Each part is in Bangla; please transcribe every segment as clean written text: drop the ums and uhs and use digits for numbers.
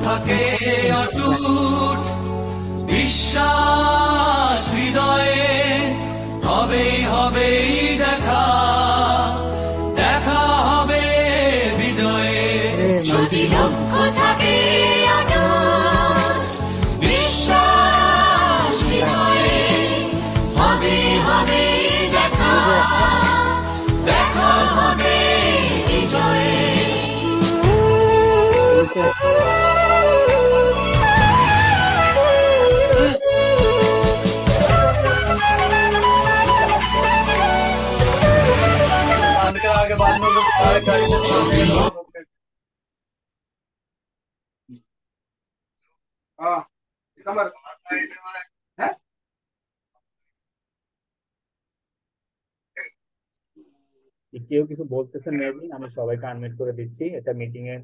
থাকে অটুট বিশ্বাস হৃদয়ে, হবেই হবেই দেখা, দেখা হবে বিজয়ে। যদি লক্ষ্য থাকে অটুট বিশ্বাস হৃদয়ে, হবেই হবেই দেখা, দেখা হবে বিজয়ে। কেউ কিছু বলতেছেন মেবি, আমি সবাইকে আনমিউট করে দিচ্ছি, এটা মিটিং এর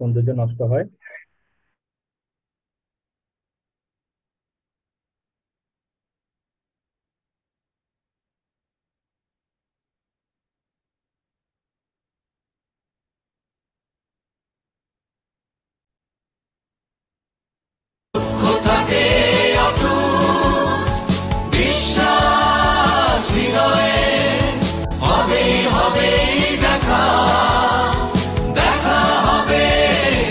সৌন্দর্য নষ্ট হয়। থাকে অটুট বিশ্বাস হৃদয়ে, হবেই হবেই দেখা, দেখা হবে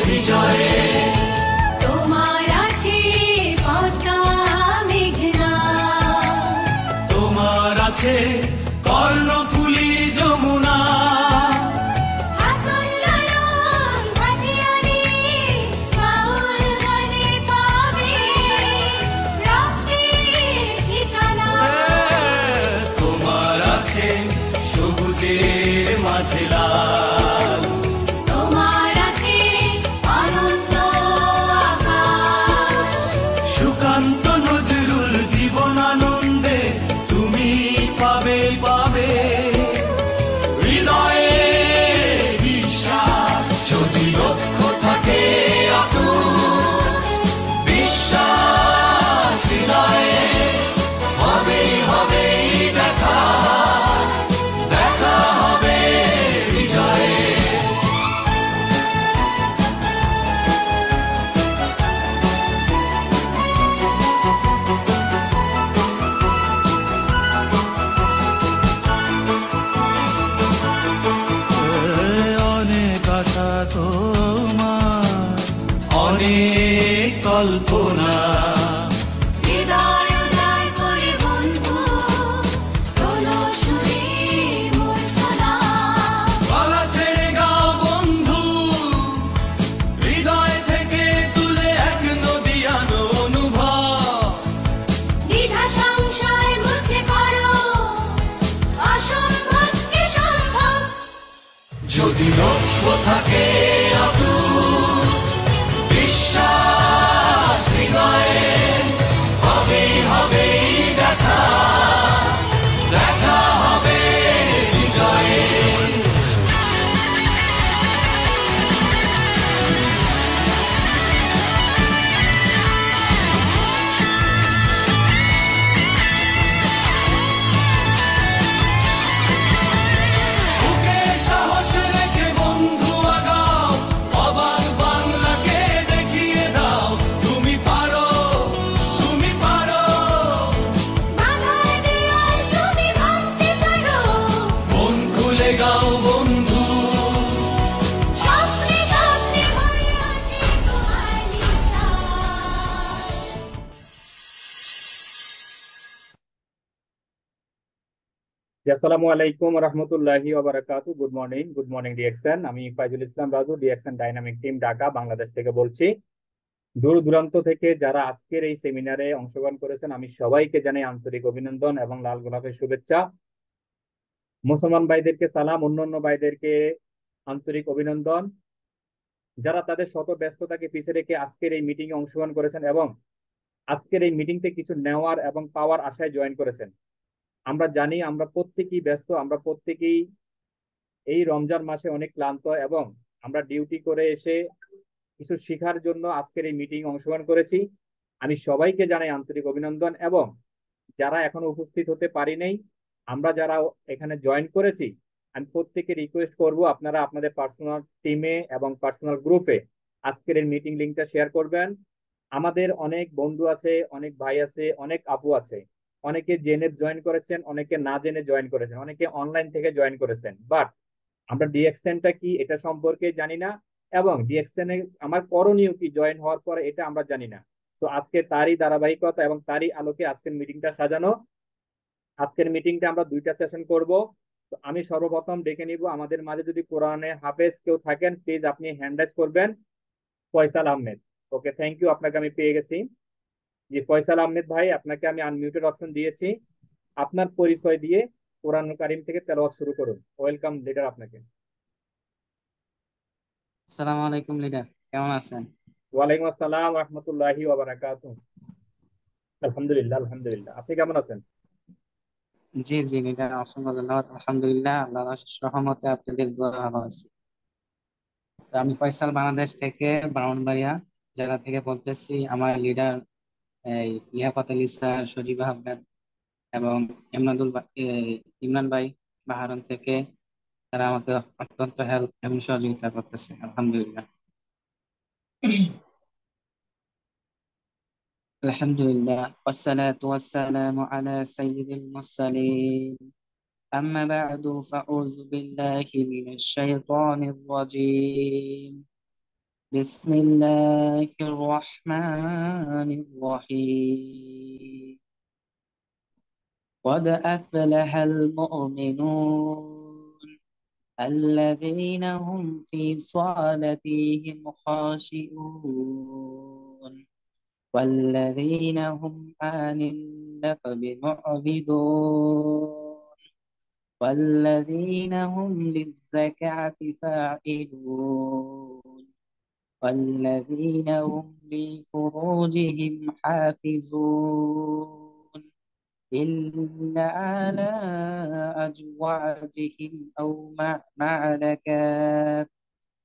বিজয়ে। তোমার আছে পদ্মা মেঘনা, তোমার আছে কর্ণফুলী যমুনা, হাসন নয়ন ভাটিয়ালি বাউল গানে পাবে রক্তের ঠিকানা। তোমার আছে সবুজের মাঝে লাল, তোমার আছে অনন্ত আকাশ, সুকান্ত নজরুল জীবনানন্দে তুমি পাবে পাবে হৃদয়ে বিশ্বাস। যদি লক্ষ্য থাকে অটুট বিশ্বাস হৃদয়ে, হবেই হবেই দেখা, দেখা হবে বিজয়ে। অনেক আশা তোমার, অনেক কল্পনা, হৃদয় উজাড় করে বন্ধু তোলো সুরে মূর্ছনা। গলা ছেড়ে গাও বন্ধু, হৃদয় থেকে তুলে এক নদীয়ানো অনুভব। দ্বিধা সংশয় মুছে করো অসম্ভবকে সম্ভব। যদি লক্ষ্য থাকে অটুট বিশ্বাস হৃদয়ে, হবেই হবেই দেখা, দেখা হবে বিজয়ে। বুকে সাহস রেখে বন্ধু আগাও, অবাক বাংলাকে দেখিয়ে দাও তুমি পারো, তুমি পারো। বাধার দেয়াল তুমি ভাঙতে পারো, মন খুলে গাও বন্ধু, স্বপ্নে স্বপ্নে ভরে আছে তোমার নিঃশ্বাস। আসসালামু আলাইকুম রহমতুল্লাহি ওয়া বারাকাতু। Good morning DXN. আমি Faizul Islam Raju, DXN dynamic team Dhaka Bangladesh থেকে বলছি। দূর দূরান্ত থেকে যারা আজকের এই সেমিনারে অংশগ্রহণ করেছেন, আমি সবাইকে জানাই আন্তরিক অভিনন্দন এবং লাল গোলাপের শুভেচ্ছা। মুসলমান ভাইদেরকে সালাম, অন্যান্য ভাইদেরকে আন্তরিক অভিনন্দন, যারা তাদের শত ব্যস্ততাকে পিছিয়ে রেখে আজকের এই মিটিং এ অংশগ্রহণ করেছেন এবং আজকের এই মিটিংতে কিছু নেওয়ার এবং পাওয়ার আশায় জয়েন করেছেন। আমরা জানি আমরা প্রত্যেকেই ব্যস্ত, আমরা প্রত্যেকেই এই রমজান মাসে অনেক ক্লান্ত এবং আমরা ডিউটি করে এসে কিছু শেখার জন্য আজকের এই মিটিং অংশগ্রহণ করেছি। আমি সবাইকে জানাই আন্তরিক অভিনন্দন এবং যারা এখনো উপস্থিত হতে পারি নাই, আমরা যারা এখানে জয়েন করেছি, আমি প্রত্যেককে রিকোয়েস্ট করব আপনারা আপনাদের পার্সোনাল টিমে এবং পার্সোনাল গ্রুপে আজকের এই মিটিং লিঙ্কটা শেয়ার করবেন। আমাদের অনেক বন্ধু আছে, অনেক ভাই আছে, অনেক আপু আছে, অনেকে জেনে জয়েন করেছেন, অনেকে না জেনে জয়েন করেছেন, অনেকে অনলাইন থেকে জয়েন করেছেন, বাট আমরা ডিএক্সএনটা কি এটা সম্পর্কে জানি না, এবং ডিএক্সএন এ আমার করণীয় কি জয়েন হওয়ার পরে এটা আমরা জানি না। তো আজকে তারই ধারাবাহিকতা এবং তারই আলোকে আজকের মিটিংটা সাজানো। আজকের মিটিংটা আমরা দুইটা সেশন করব। তো আমি সর্বপ্রথম ডেকে নিব আমাদের মাঝে যদি কোরআনে হাফেজ কেউ থাকেন প্লিজ আপনি হ্যান্ড রাইজ করবেন। ফয়সাল আহমেদ। ওকে, থ্যাংক ইউ, আপনাকে আমি পেয়ে গেছি। জি ফয়সাল আহমেদ ভাই, আপনাকে আমি আনমিউটেড অপশন দিয়েছি। আপনার পরিচয় দিয়ে কোরআন কারিম থেকে তেলাওয়াত শুরু করুন। ওয়েলকাম লিডার আপনাকে। আসসালামু আলাইকুম লিডার, কেমন আছেন? ওয়ালাইকুম আসসালাম রহমতুল্লাহি ওয়া বারাকাতুহু। আলহামদুলিল্লাহ, আলহামদুলিল্লাহ, আপনি কেমন আছেন? জি জি লিডার, অসংখ্য ধন্যবাদ। আলহামদুলিল্লাহ, আল্লাহর অশেষ রহমতে আপনাদের দোয়া ভালো আছি। তো আমি ফয়সাল বাংলাদেশ থেকে ব্রাহ্মণবাড়িয়া জেলা থেকে বলতেছি। আমার লিডার এই লিয়াকত আলী স্যার, সজীব আহমেদ এবং ইমরান ভাই বাহারান থেকে, তারা আমাকে অত্যন্ত হেল্প এবং সহযোগিতা করতেছে আলহামদুলিল্লাহ। আলহামদুলিল্লাহ, والصلاة والسلام على سيد المرسلين. أما بعد فأعوذ بالله من الشيطان الرجيم. بسم الله الرحمن الرحيم. قد أفلح المؤمنون الذين هم في صلاتهم خاشعون والذين هم عن اللغو معرضون والذين هم للزكاة فاعلون والذين هم لفروجهم حافظون إلا على أزواجهم أو ما ملكت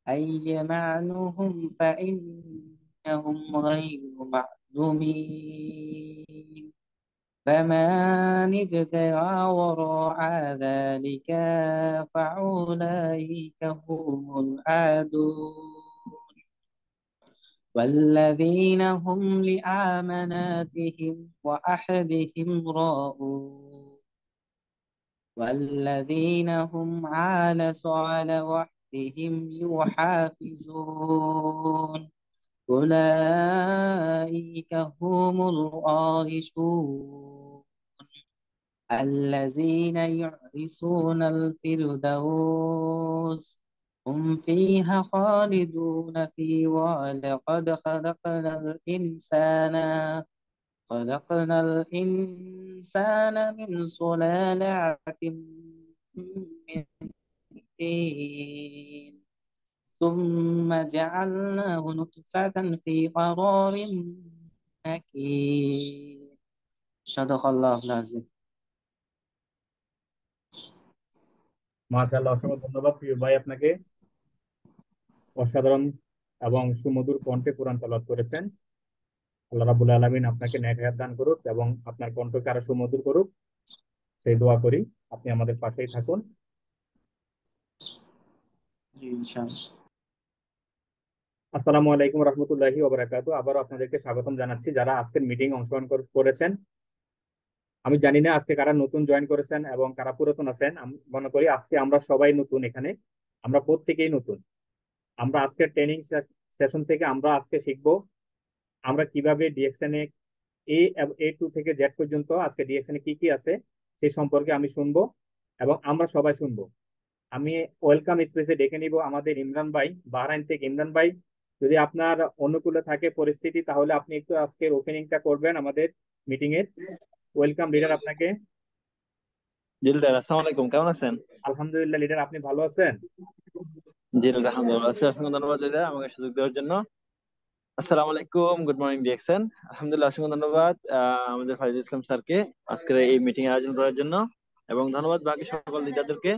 أيمانهم فإنهم غير معلومين. فمن ابتغى وراء ذلك فأولئك هم العادون والذين هم لأماناتهم وعهدهم راعون والذين هم على صلواتهم يحافظون أولئك هم الوارثون الذين يرثون الفردوس هم فيها خالدون في ولقد خلقنا الإنسان من سلالة من طين ثم جعلناه نطفة في قرار مكين. صدق الله العظيم. মাশাআল্লাহ, অসংখ্য ধন্যবাদ প্রিয় ভাই আপনাকে। অসাধারণ এবং সুমধুর কণ্ঠে কোরআন তেলাওয়াত করেছেন। আল্লাহ রাব্বুল আলামিন আপনাকে নেক হায়াত দান করুক এবং আপনার কণ্ঠকে আরো সুমধুর করুক, সেই দোয়া করি। আপনি আমাদের পাশেই থাকুন। জি ইনশাআল্লাহ। আসসালামু আলাইকুম রহমতুল্লাহি ওয়া বারাকাতুহু। আবারও আপনাদেরকে স্বাগতম জানাচ্ছি যারা আজকের মিটিং অংশগ্রহণ করেছেন। আমি জানি না আজকে কারা নতুন জয়েন করেছেন এবং কারা পুরাতন আছেন। আমি মনে করি আজকে আমরা সবাই নতুন এখানে, আমরা প্রত্যেকেই নতুন। আমরা আজকের ট্রেনিং সেশন থেকে আমরা আজকে শিখবো আমরা কিভাবে DXN A A to Z পর্যন্ত আজকে ডিএক্সএন এ কি কি আছে সেই সম্পর্কে আমি শুনবো এবং আমরা সবাই শুনবো। আমি ওয়েলকাম স্পেসে ডেকে নিব আমাদের ইমরান ভাই, বাহরাইন থেকে। ইমরান ভাই, যদি আপনার অনুকূলে থাকে পরিস্থিতি তাহলে আপনি একটু আজকের ওপেনিংটা করবেন আমাদের মিটিং এর। ওয়েলকাম লিডার আপনাকে। জি লিডার, আসসালামু আলাইকুম, কেমন আছেন? আলহামদুলিল্লাহ লিডার, আপনি ভালো আছেন? জি লিডার, আলহামদুলিল্লাহ আছি। অসংখ্য ধন্যবাদ লিডার আমাকে সুযোগ দেওয়ার জন্য। আসসালামু আলাইকুম, গুড মর্নিং ডিএক্সএন। আলহামদুলিল্লাহ, অসংখ্য ধন্যবাদ আমাদের ফাইজুল ইসলাম স্যারকে আজকের এই মিটিং এর আয়োজন করার জন্য, এবং ধন্যবাদ বাকি সকল লিডারদেরকে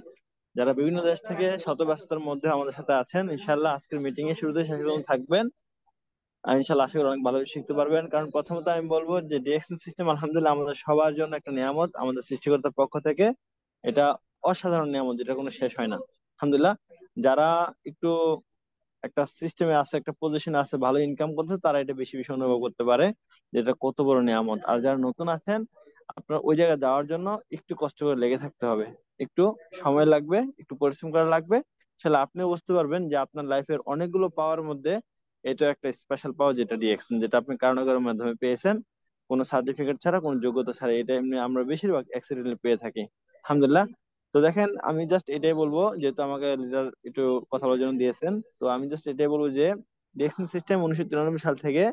যারা বিভিন্ন দেশ থেকে শত ব্যস্ততার মধ্যে আমাদের সাথে আছেন। ইনশাআল্লাহ আজকের মিটিং এ শুরুতে শেষ পর্যন্ত থাকবেন। ইনশাআল্লাহ আশা করি অনেক ভালো শিখতে পারবেন। কারণ প্রথমত আমি বলবো যে ডিএক্সএন সিস্টেম আলহামদুলিল্লাহ আমাদের সবার জন্য একটা নিয়ামত, আমাদের সৃষ্টিকর্তার পক্ষ থেকে। এটা অসাধারণ নিয়ামত, যেটা কোনো শেষ হয় না। আলহামদুলিল্লাহ, যারা একটু একটা সিস্টেমে আছে, একটা পজিশনে আছে, ভালো ইনকাম করছে, তারা এটা বেশি বেশি অনুভব করতে পারে যে এটা কত বড় নিয়ামত। আর যারা নতুন আছেন, আপনার ওই জায়গায় যাওয়ার জন্য একটু কষ্ট করে লেগে থাকতে হবে, একটু সময় লাগবে, একটু পরিশ্রম করা লাগবে। আসলে আপনিও বুঝতে পারবেন যে আপনার লাইফের অনেকগুলো পাওয়ার মধ্যে এটা একটা স্পেশাল পাওয়ার, যেটা ডিএকশন, যেটা আপনি কারো না কারোর মাধ্যমে পেয়েছেন, কোনো সার্টিফিকেট ছাড়া, কোনো যোগ্যতা ছাড়া। এটা এমনি আমরা বেশিরভাগ অ্যাক্সিডেন্টালি পেয়ে থাকি, আলহামদুলিল্লাহ। তো দেখেন, আমি জাস্ট এটাই বলবো, যেহেতু আমাকে লিডার একটু কথা বলার জন্য দিয়েছেন, তো আমি জাস্ট এটাই বলবো যে ডিএকশন সিস্টেম 1993 সাল থেকে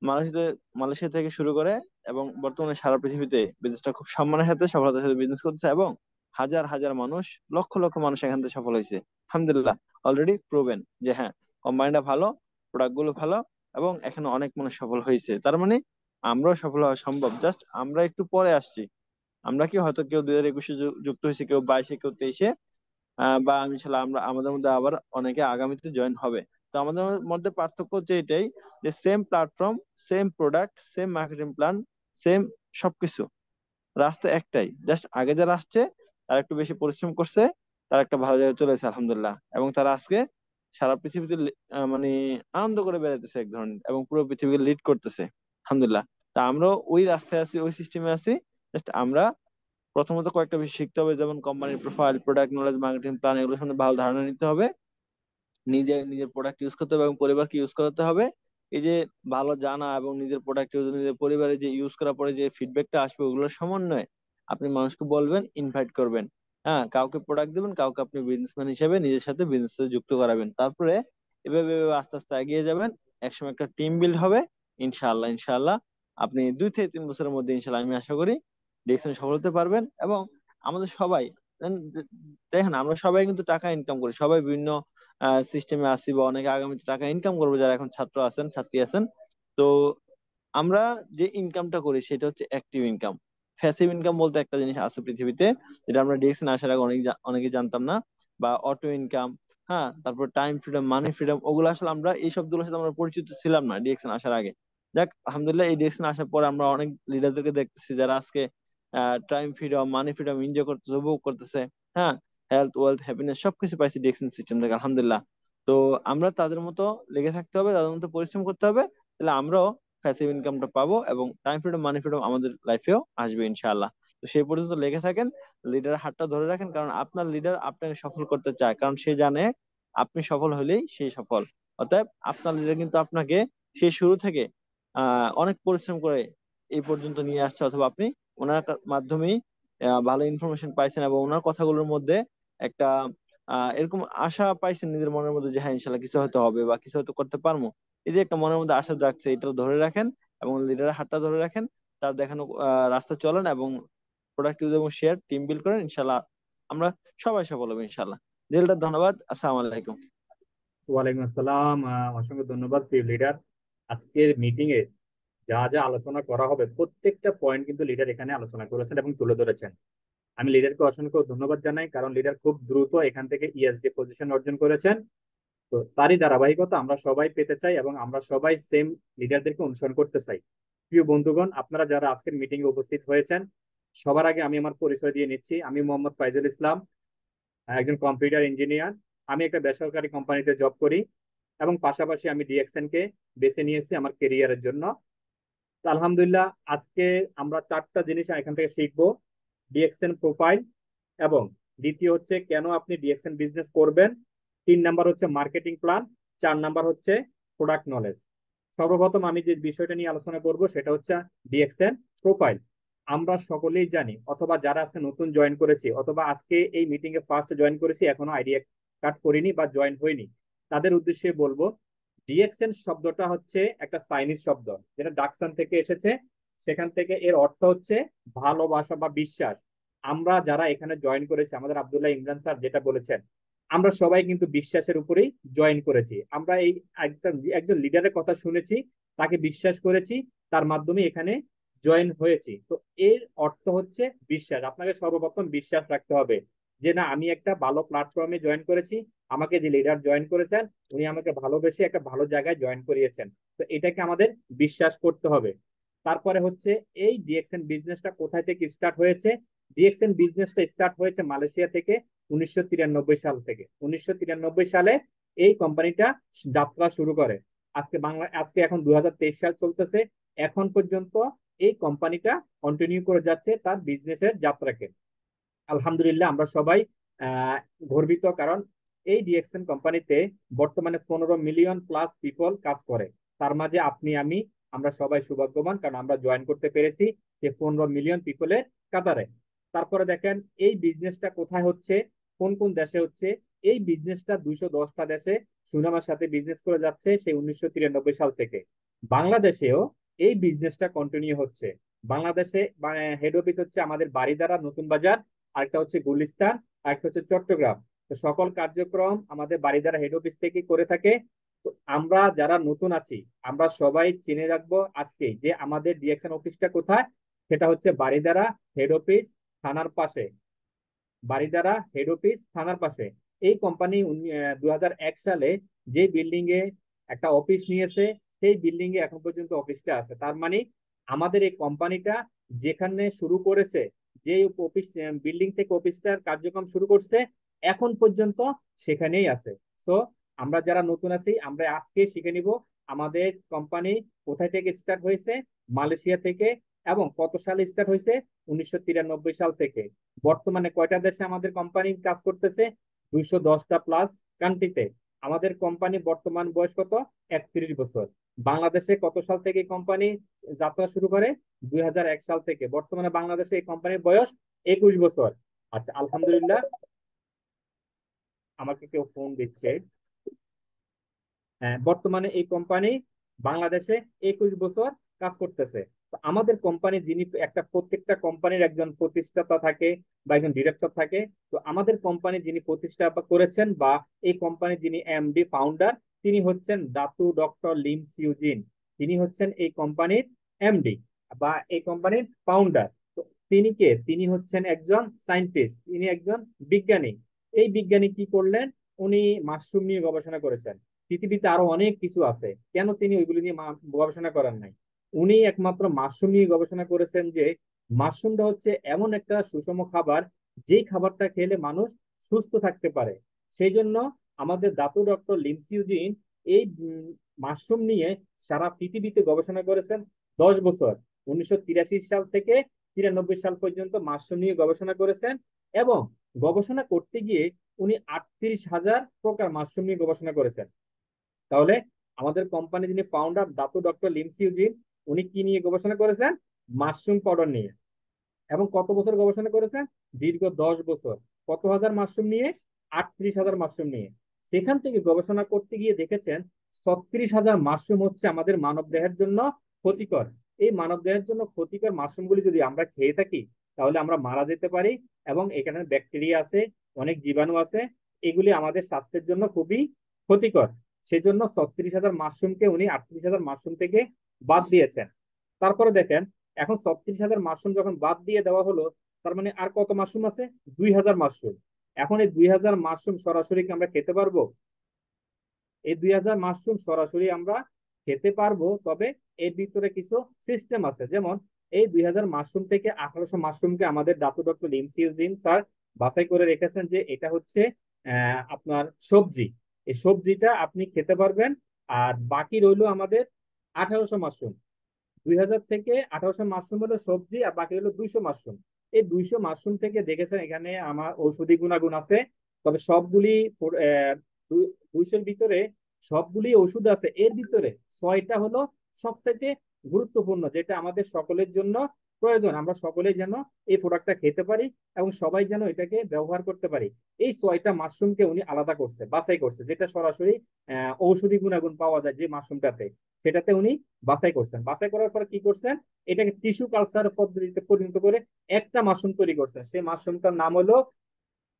মালয়েশিয়াতে মালয়েশিয়া থেকে শুরু করে এবং বর্তমানে সারা পৃথিবীতে বিজনেসটা খুব সম্মানের সাথে সফলতার সাথে বিজনেস করতেছে, এবং হাজার হাজার মানুষ, লক্ষ লক্ষ মানুষ এখান থেকে সফল হয়েছে, আলহামদুলিল্লাহ। অলরেডি প্রুভেন যে হ্যাঁ, কোম্পানিটা ভালো, প্রোডাক্ট গুলো ভালো, এবং এখানে অনেক মানুষ সফল হয়েছে। তার মানে আমরাও সফল হওয়া সম্ভব, জাস্ট আমরা একটু পরে আসছি। আমরা কি হয়তো কেউ 2021-এ যুক্ত হয়েছে, কেউ 22-এ, কেউ 23-এ, বা ইনশাল্লাহ আমরা আমাদের মধ্যে আবার অনেকে আগামীতে জয়েন হবে। তো আমাদের মধ্যে পার্থক্য হচ্ছে এটাই, যে same platform, same product, same marketing plan, same সবকিছু, রাস্তা একটাই, জাস্ট আগে যারা আসছে তারা একটু বেশি পরিশ্রম করছে, তারা একটা ভালো জায়গায় চলে এসেছে, আলহামদুলিল্লাহ। এবং তারা আজকে সারা পৃথিবীতে মানে আনন্দ করে বেড়াইতেছে এক ধরনের, এবং পুরো পৃথিবীকে লিড করতেছে, আলহামদুলিল্লাহ। তা আমরাও ওই রাস্তায় আছি, ওই সিস্টেমে আছি। জাস্ট আমরা প্রথমত কয়েকটা বিষয় শিখতে হবে, যেমন কোম্পানির profile, product knowledge, marketing plan, এগুলো সম্বন্ধে ভালো ধারণা নিতে হবে। নিজের প্রোডাক্ট ইউজ করতে হবে এবং পরিবারকে ইউজ করাতে হবে। এই যে ভালো জানা এবং নিজের প্রোডাক্ট ইউজ, নিজের পরিবারে যে ইউজ করার পরে যে ফিডব্যাকটা আসবে, ওগুলোর সমন্বয়ে আপনি মানুষকে বলবেন, ইনভাইট করবেন। হ্যাঁ, কাউকে প্রোডাক্ট দিবেন, কাউকে আপনি বিজনেসম্যান হিসেবে নিজের সাথে বিজনেস যুক্ত করাবেন। তারপরে এভাবে এভাবে আস্তে আস্তে এগিয়ে যাবেন। একসময় একটা টিম বিল্ড হবে, ইনশাআল্লাহ। ইনশাআল্লাহ আপনি 2 থেকে 3 বছরের মধ্যে, ইনশাআল্লাহ আমি আশা করি, ডিরেকশনে সফল হতে পারবেন। এবং আমাদের সবাই, দেখেন, আমরা সবাই কিন্তু টাকা ইনকাম করি, সবাই বিভিন্ন সিস্টেমে আসি, বা অনেকে আগামীতে টাকা ইনকাম করবো, যারা এখন ছাত্র আছেন, ছাত্রী আছেন। তো আমরা যে ইনকামটা করি সেটা হচ্ছে অ্যাক্টিভ ইনকাম। প্যাসিভ ইনকাম বলতে একটা জিনিস আছে পৃথিবীতে, যেটা আমরা ডিরেকশন আসার আগে অনেকে জানতাম না, বা অটো ইনকাম, হ্যাঁ, তারপর টাইম ফ্রিডম, মানি ফ্রিডম, ওগুলো আসলে আমরা এই শব্দগুলোর সাথে আমরা পরিচিত ছিলাম না ডিরেকশন আসার আগে। যাক, আলহামদুলিল্লাহ, এই ডিরেকশন আসার পর আমরা অনেক লিডারদেরকে দেখতেছি যারা আজকে টাইম ফ্রিডম, মানি ফ্রিডম এনজয় করতেছে, উপভোগ করতেছে। হ্যাঁ, হেলথ, ওয়েলথ, হ্যাপিনেস সবকিছু পাইছি ডিরেকশন সিস্টেম থেকে, আলহামদুলিল্লাহ। তো আমরা তাদের মতো লেগে থাকতে হবে, তাদের মতো পরিশ্রম করতে হবে, তাহলে আমরাও প্যাসিভ ইনকামটা পাবো, এবং টাইম ফ্রিডম, মানি ফ্রিডম আমাদের লাইফেও আসবে, ইনশাআল্লাহ। তো সেই পর্যন্ত লেগে থাকেন, লিডারের হাতটা ধরে রাখেন, কারণ আপনার লিডার আপনাকে সফল করতে চায়, কারণ সে জানে আপনি সফল হলেই সে সফল। অতএব আপনার লিডার কিন্তু আপনাকে সেই শুরু থেকে অনেক পরিশ্রম করে এই পর্যন্ত নিয়ে আসছে, অথবা আপনি ওনার মাধ্যমেই ভালো ইনফরমেশন পাইছেন, এবং ওনার কথাগুলোর মধ্যে একটা এরকম আশা পাইছেন নিজের মনের মধ্যে, যে হ্যাঁ, ইনশাল্লাহ কিছু হয়তো হবে, বা কিছু হয়তো করতে পারবো। এই যে একটা মনের মধ্যে আশা জাগছে, এটা ধরে রাখেন, এবং লিডারের হাতটা ধরে রাখেন, তার দেখানো রাস্তা চলেন, এবং প্রোডাক্ট ইউজ এবং শেয়ার টিম বিল্ড করেন, ইনশাল্লাহ আমরা সবাই সফল হবো, ইনশাল্লাহ। দিলদার ধন্যবাদ, আসসালামু আলাইকুম। ওয়ালাইকুম আসসালাম। অসংখ্য ধন্যবাদ প্রিয় লিডার। আজকের মিটিং এ যা যা আলোচনা করা হবে প্রত্যেকটা পয়েন্ট কিন্তু লিডার এখানে আলোচনা করেছেন এবং তুলে ধরেছেন। আমি লিডারকে অসংখ্য ধন্যবাদ জানাই, কারণ লিডার খুব দ্রুত এখান থেকে ইএসডি পজিশন অর্জন করেছেন। তো তারই ধারাবাহিকতা আমরা সবাই পেতে চাই, এবং আমরা সবাই সেম লিডারদেরকে অনুসরণ করতে চাই। প্রিয় বন্ধুগণ, আপনারা যারা আজকের মিটিং এ উপস্থিত হয়েছেন, সবার আগে আমি আমার পরিচয় দিয়ে নিচ্ছি। আমি মোহাম্মদ ফাইজুল ইসলাম, একজন কম্পিউটার ইঞ্জিনিয়ার। আমি একটা বেসরকারি কোম্পানিতে জব করি, এবং পাশাপাশি আমি ডিএক্সএন কে বেছে নিয়েছি আমার কেরিয়ারের জন্য। তো আলহামদুলিল্লাহ, আজকে আমরা 4টা জিনিস এখান থেকে শিখবো: ডিএক্সএন প্রোফাইল, এবং দ্বিতীয় হচ্ছে কেন আপনি ডিএক্সএন বিজনেস করবেন, 3 নাম্বার হচ্ছে মার্কেটিং প্ল্যান, 4 নাম্বার হচ্ছে প্রোডাক্ট নলেজ। সর্বপ্রথম আমি যে বিষয়টা নিয়ে আলোচনা করব সেটা হচ্ছে ডিএক্সএন প্রোফাইল। আমরা সকলেই জানি, অথবা যারা আজকে নতুন জয়েন করেছি, অথবা আজকে এই মিটিং এ ফার্স্ট জয়েন করেছি, এখনো আইডিয়া কার্ড করিনি বা জয়েন হয়নি, তাদের উদ্দেশ্যে বলবো, ডিএক্সএন শব্দটা হচ্ছে একটা চাইনিজ শব্দ, যেটা ডাকসান থেকে এসেছে। সেখান থেকে এর অর্থ হচ্ছে ভালোবাসা বা বিশ্বাস। আমরা যারা এখানে জয়েন করেছি, আমাদের আব্দুল্লাহ ইমরান স্যার যেটা বলেছেন, আমরা সবাই কিন্তু বিশ্বাসের উপরেই জয়েন করেছি। আমরা এই একজন একজন লিডারের কথা শুনেছি, তাকে বিশ্বাস করেছি, তার মাধ্যমে এখানে জয়েন হয়েছি। তো এর অর্থ হচ্ছে বিশ্বাস। আপনাকে সর্বপ্রথম বিশ্বাস রাখতে হবে যে না, আমি একটা ভালো প্ল্যাটফর্মে জয়েন করেছি, আমাকে যে লিডার জয়েন করেছেন উনি আমাকে ভালোবেসে একটা ভালো জায়গায় জয়েন করিয়েছেন। তো এটাকে আমাদের বিশ্বাস করতে হবে। তারপরে হচ্ছে এই ডিএক্সএন বিজনেসটা কোথায় থেকে স্টার্ট হয়েছে। ডিএক্সএন বিজনেসটা স্টার্ট হয়েছে মালয়েশিয়া থেকে 1993 সাল থেকে। 1993 সালে এই কোম্পানিটা যাত্রা শুরু করে। আজকে এখন 2023 সাল চলতেছে, এখন পর্যন্ত এই কোম্পানিটা কন্টিনিউ করে যাচ্ছে তার বিজনেসের যাত্রাকে। আলহামদুলিল্লাহ আমরা সবাই আহ গর্বিত, কারণ এই ডিএক্সএন কোম্পানিতে বর্তমানে 15 মিলিয়ন প্লাস পিপল কাজ করে। তার মাঝে আপনি আমি আমরা সবাই সৌভাগ্যবান, কারণ আমরা জয়েন করতে পেরেছি যে 15 মিলিয়ন পিপলের কাতারে। তারপরে দেখেন এই বিজনেসটা কোথায় হচ্ছে, কোন কোন দেশে হচ্ছে। এই বিজনেসটা 210টা দেশে সুনামের সাথে বিজনেস করে যাচ্ছে সেই 1993 সাল থেকে। বাংলাদেশেও এই বিজনেসটা কন্টিনিউ হচ্ছে। বাংলাদেশে হেড অফিস হচ্ছে আমাদের বারিধারা নতুন বাজার, আরেকটা হচ্ছে গুলিস্তান, আরেকটা হচ্ছে চট্টগ্রাম। তো সকল কার্যক্রম আমাদের বারিধারা হেড অফিস থেকে করে থাকে। তো আমরা যারা নতুন আছি আমরা সবাই চিনে রাখবো আজকে যে আমাদের ডিএকশন অফিসটা কোথায়। সেটা হচ্ছে বারিধারা হেড অফিস থানার পাশে। বারিধারা হেড অফিস থানার পাশে। এই কোম্পানি 2001 সালে যে বিল্ডিং এ একটা অফিস নিয়েছে সেই বিল্ডিং এ এখন পর্যন্ত অফিসটা আছে। তার মানে আমাদের এই কোম্পানিটা যেখানে শুরু করেছে, যে অফিস বিল্ডিং থেকে অফিসটার কার্যক্রম শুরু করছে, এখন পর্যন্ত সেখানেই আছে। সো আমরা যারা নতুন আছি আমরা আজকে শিখে নিব আমাদের কোম্পানি কোথায় থেকে স্টার্ট হয়েছে, মালয়েশিয়া থেকে, এবং কত সালে স্টার্ট হয়েছে, 1993 সাল থেকে। বর্তমানে কয়টা দেশে আমাদের কোম্পানি কাজ করতেছে, 210টা প্লাস কান্ট্রিতে। আমাদের কোম্পানি বর্তমান বয়স কত, 31 বছর। বাংলাদেশে কত সাল থেকে কোম্পানি যাত্রা শুরু করে, 2001 সাল থেকে। বর্তমানে বাংলাদেশে এই কোম্পানির বয়স 21 বছর। আচ্ছা আলহামদুলিল্লাহ। আমাকে কেউ ফোন দিচ্ছে। হ্যাঁ, বর্তমানে এই কোম্পানি বাংলাদেশে 21 বছর কাজ করতেছে। তো আমাদের কোম্পানি যিনি, প্রত্যেকটা কোম্পানির একজন প্রতিষ্ঠাতা থাকে বা একজন ডিরেক্টর থাকে। তো আমাদের কোম্পানি যিনি প্রতিষ্ঠা করেছেন বা এই কোম্পানি যিনি এমডি ফাউন্ডার, তিনি হচ্ছেন দাতু ডক্টর লিম সিউজিন। তিনি হচ্ছেন এই কোম্পানির এমডি বা এই কোম্পানির ফাউন্ডার। তো তিনি কে, তিনি হচ্ছেন একজন সায়েন্টিস্ট, তিনি একজন বিজ্ঞানী। এই বিজ্ঞানী কি করলেন, উনি মাশরুম নিয়ে গবেষণা করেছেন। পৃথিবীতে আরো অনেক কিছু আছে, কেন তিনি ওইগুলি নিয়ে গবেষণা করেন নাই। উনি একমাত্র মাশরুম নিয়ে গবেষণা করেছেন যে মাশরুমটা হচ্ছে এমন একটা সুষম খাবার, যেই খাবারটা খেলে মানুষ সুস্থ থাকতে পারে। সেই জন্য আমাদের দাতু ডক্টর লিমসিউজিন এই মাশরুম নিয়ে সারা পৃথিবীতে গবেষণা করেছেন 10 বছর। 1983 সাল থেকে 93 সাল পর্যন্ত মাশরুম নিয়ে গবেষণা করেছেন, এবং গবেষণা করতে গিয়ে উনি 38,000 প্রকার মাশরুম নিয়ে গবেষণা করেছেন। তাহলে আমাদের কোম্পানি যিনি ফাউন্ডার দাতু ডক্টর লিমসিউজিন, উনি কি নিয়ে গবেষণা করেছেন, মাশরুম পাউডার নিয়ে। এবং কত বছর গবেষণা করেছেন, দীর্ঘ 10 বছর। কত হাজার মাশরুম নিয়ে, 38,000 মাশরুম নিয়ে। সেখান থেকে গবেষণা করতে গিয়ে দেখেছেন 36,000 মাশরুম হচ্ছে আমাদের মানব দেহের জন্য ক্ষতিকর। এই মানব দেহের জন্য ক্ষতিকর মাশরুমগুলি যদি আমরা খেয়ে থাকি তাহলে আমরা মারা যেতে পারি, এবং এখানে ব্যাকটেরিয়া আছে, অনেক জীবাণু আছে, এগুলি আমাদের স্বাস্থ্যের জন্য খুবই ক্ষতিকর। সেজন্য 36,000 মাশরুমকে উনি 38,000 মাশরুম থেকে বাদ দিয়েছেন। তারপরে দেখেন এখন 36,000 মাশরুম যখন বাদ দিয়ে দেওয়া হলো, তার মানে আর কত মাশরুম আছে, 2,000 মাশরুম। এখন এই 2,000 মাশরুম সরাসরি কি আমরা খেতে পারবো? এই 2,000 মাশরুম সরাসরি আমরা খেতে পারবো, তবে এর ভিতরে কিছু সিস্টেম আছে। যেমন এই 2,000 মাশরুম থেকে 1,800 মাশরুমকে আমাদের দাতু ডক্টর লিমসিউজিন স্যার বাছাই করে রেখেছেন যে এটা হচ্ছে আপনার সবজি। এই সবজিটা আপনি খেতে পারবেন। আর বাকি রইলো আমাদের 1,800 মাশরুম। 2,000 থেকে 1,800 মাশরুম হলো সবজি, আর বাকি হলো 200 মাশরুম। এই 200 মাশরুম থেকে দেখেছেন এখানে আমার ঔষধি গুণাগুণ আছে, তবে সবগুলি 200-র ভিতরে সবগুলি ওষুধ আছে। এর ভিতরে 6টা হলো সবথেকে গুরুত্বপূর্ণ, যেটা আমাদের সকলের জন্য প্রয়োজন। আমরা সকলেই যেন এই প্রোডাক্টটা খেতে পারি এবং সবাই যেন এটাকে ব্যবহার করতে পারি। এই 6টা মাশরুমকে উনি আলাদা করছে, বাছাই করছে, যেটা সরাসরি ঔষধি গুণাগুণ পাওয়া যায় যে মাশরুমটাতে, সেটাতে উনি বাছাই করছেন। বাছাই করার পরে কি করছেন, এটাকে টিস্যু কালচার পদ্ধতিতে পরিণত করে একটা মাশরুম তৈরি করছেন। সেই মাশরুমটার নাম হলো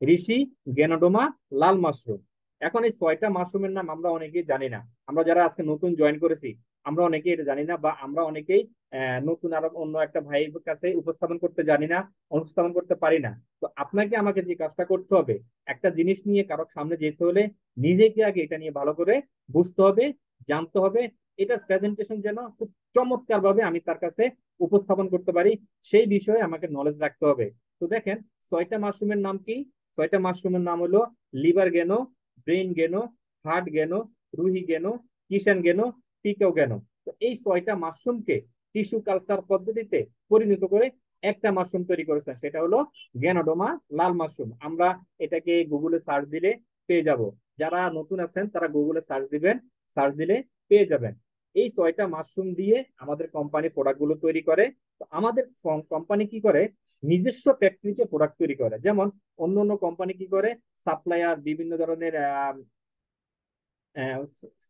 ঋষি গেনোডোমা লাল মাশরুম। এখন এই 6টা মাশরুমের নাম আমরা অনেকেই জানি না। আমরা যারা আজকে নতুন জয়েন করেছি আমরা অনেকেই এটা জানি না, বা আমরা অনেকেই নতুন আরো অন্য একটা ভাইয়ের কাছে উপস্থাপন করতে জানি না, উপস্থাপন করতে পারি না। তো আপনাকে আমাকে যে কাজটা করতে হবে, একটা জিনিস নিয়ে কারো সামনে যেতে হলে নিজেকে আগে এটা নিয়ে ভালো করে বুঝতে হবে, জানতে হবে। এটার প্রেজেন্টেশন যেন খুব চমৎকার ভাবে আমি তার কাছে উপস্থাপন করতে পারি, সেই বিষয়ে আমাকে নলেজ রাখতে হবে। তো দেখেন 6টা মাশরুমের নাম কি। 6টা মাশরুমের নাম হলো লিভার গেনো, ব্রেন গেনো, হার্ট গেনো, রুহি গেনো, কিষান গেনো, টিকেও গেনো। তো এই 6টা মাশরুমকে টিস্যু কালচার পদ্ধতিতে পরিণত করে একটা মাশরুম তৈরি করেছেন, সেটা হলো গ্যানোডোমা লাল মাশরুম। আমরা এটাকে গুগলে সার্চ দিলে পেয়ে যাব। যারা নতুন আছেন তারা গুগলে সার্চ দিবেন, সার্চ দিলে পেয়ে যাবেন। এই 6টা মাশরুম দিয়ে আমাদের কোম্পানি প্রোডাক্ট গুলো তৈরি করে। তো আমাদের কোম্পানি কি করে, নিজস্ব ফ্যাক্টরিতে প্রোডাক্ট তৈরি করে। যেমন অন্য অন্য কোম্পানি কি করে, সাপ্লায়ার বিভিন্ন ধরনের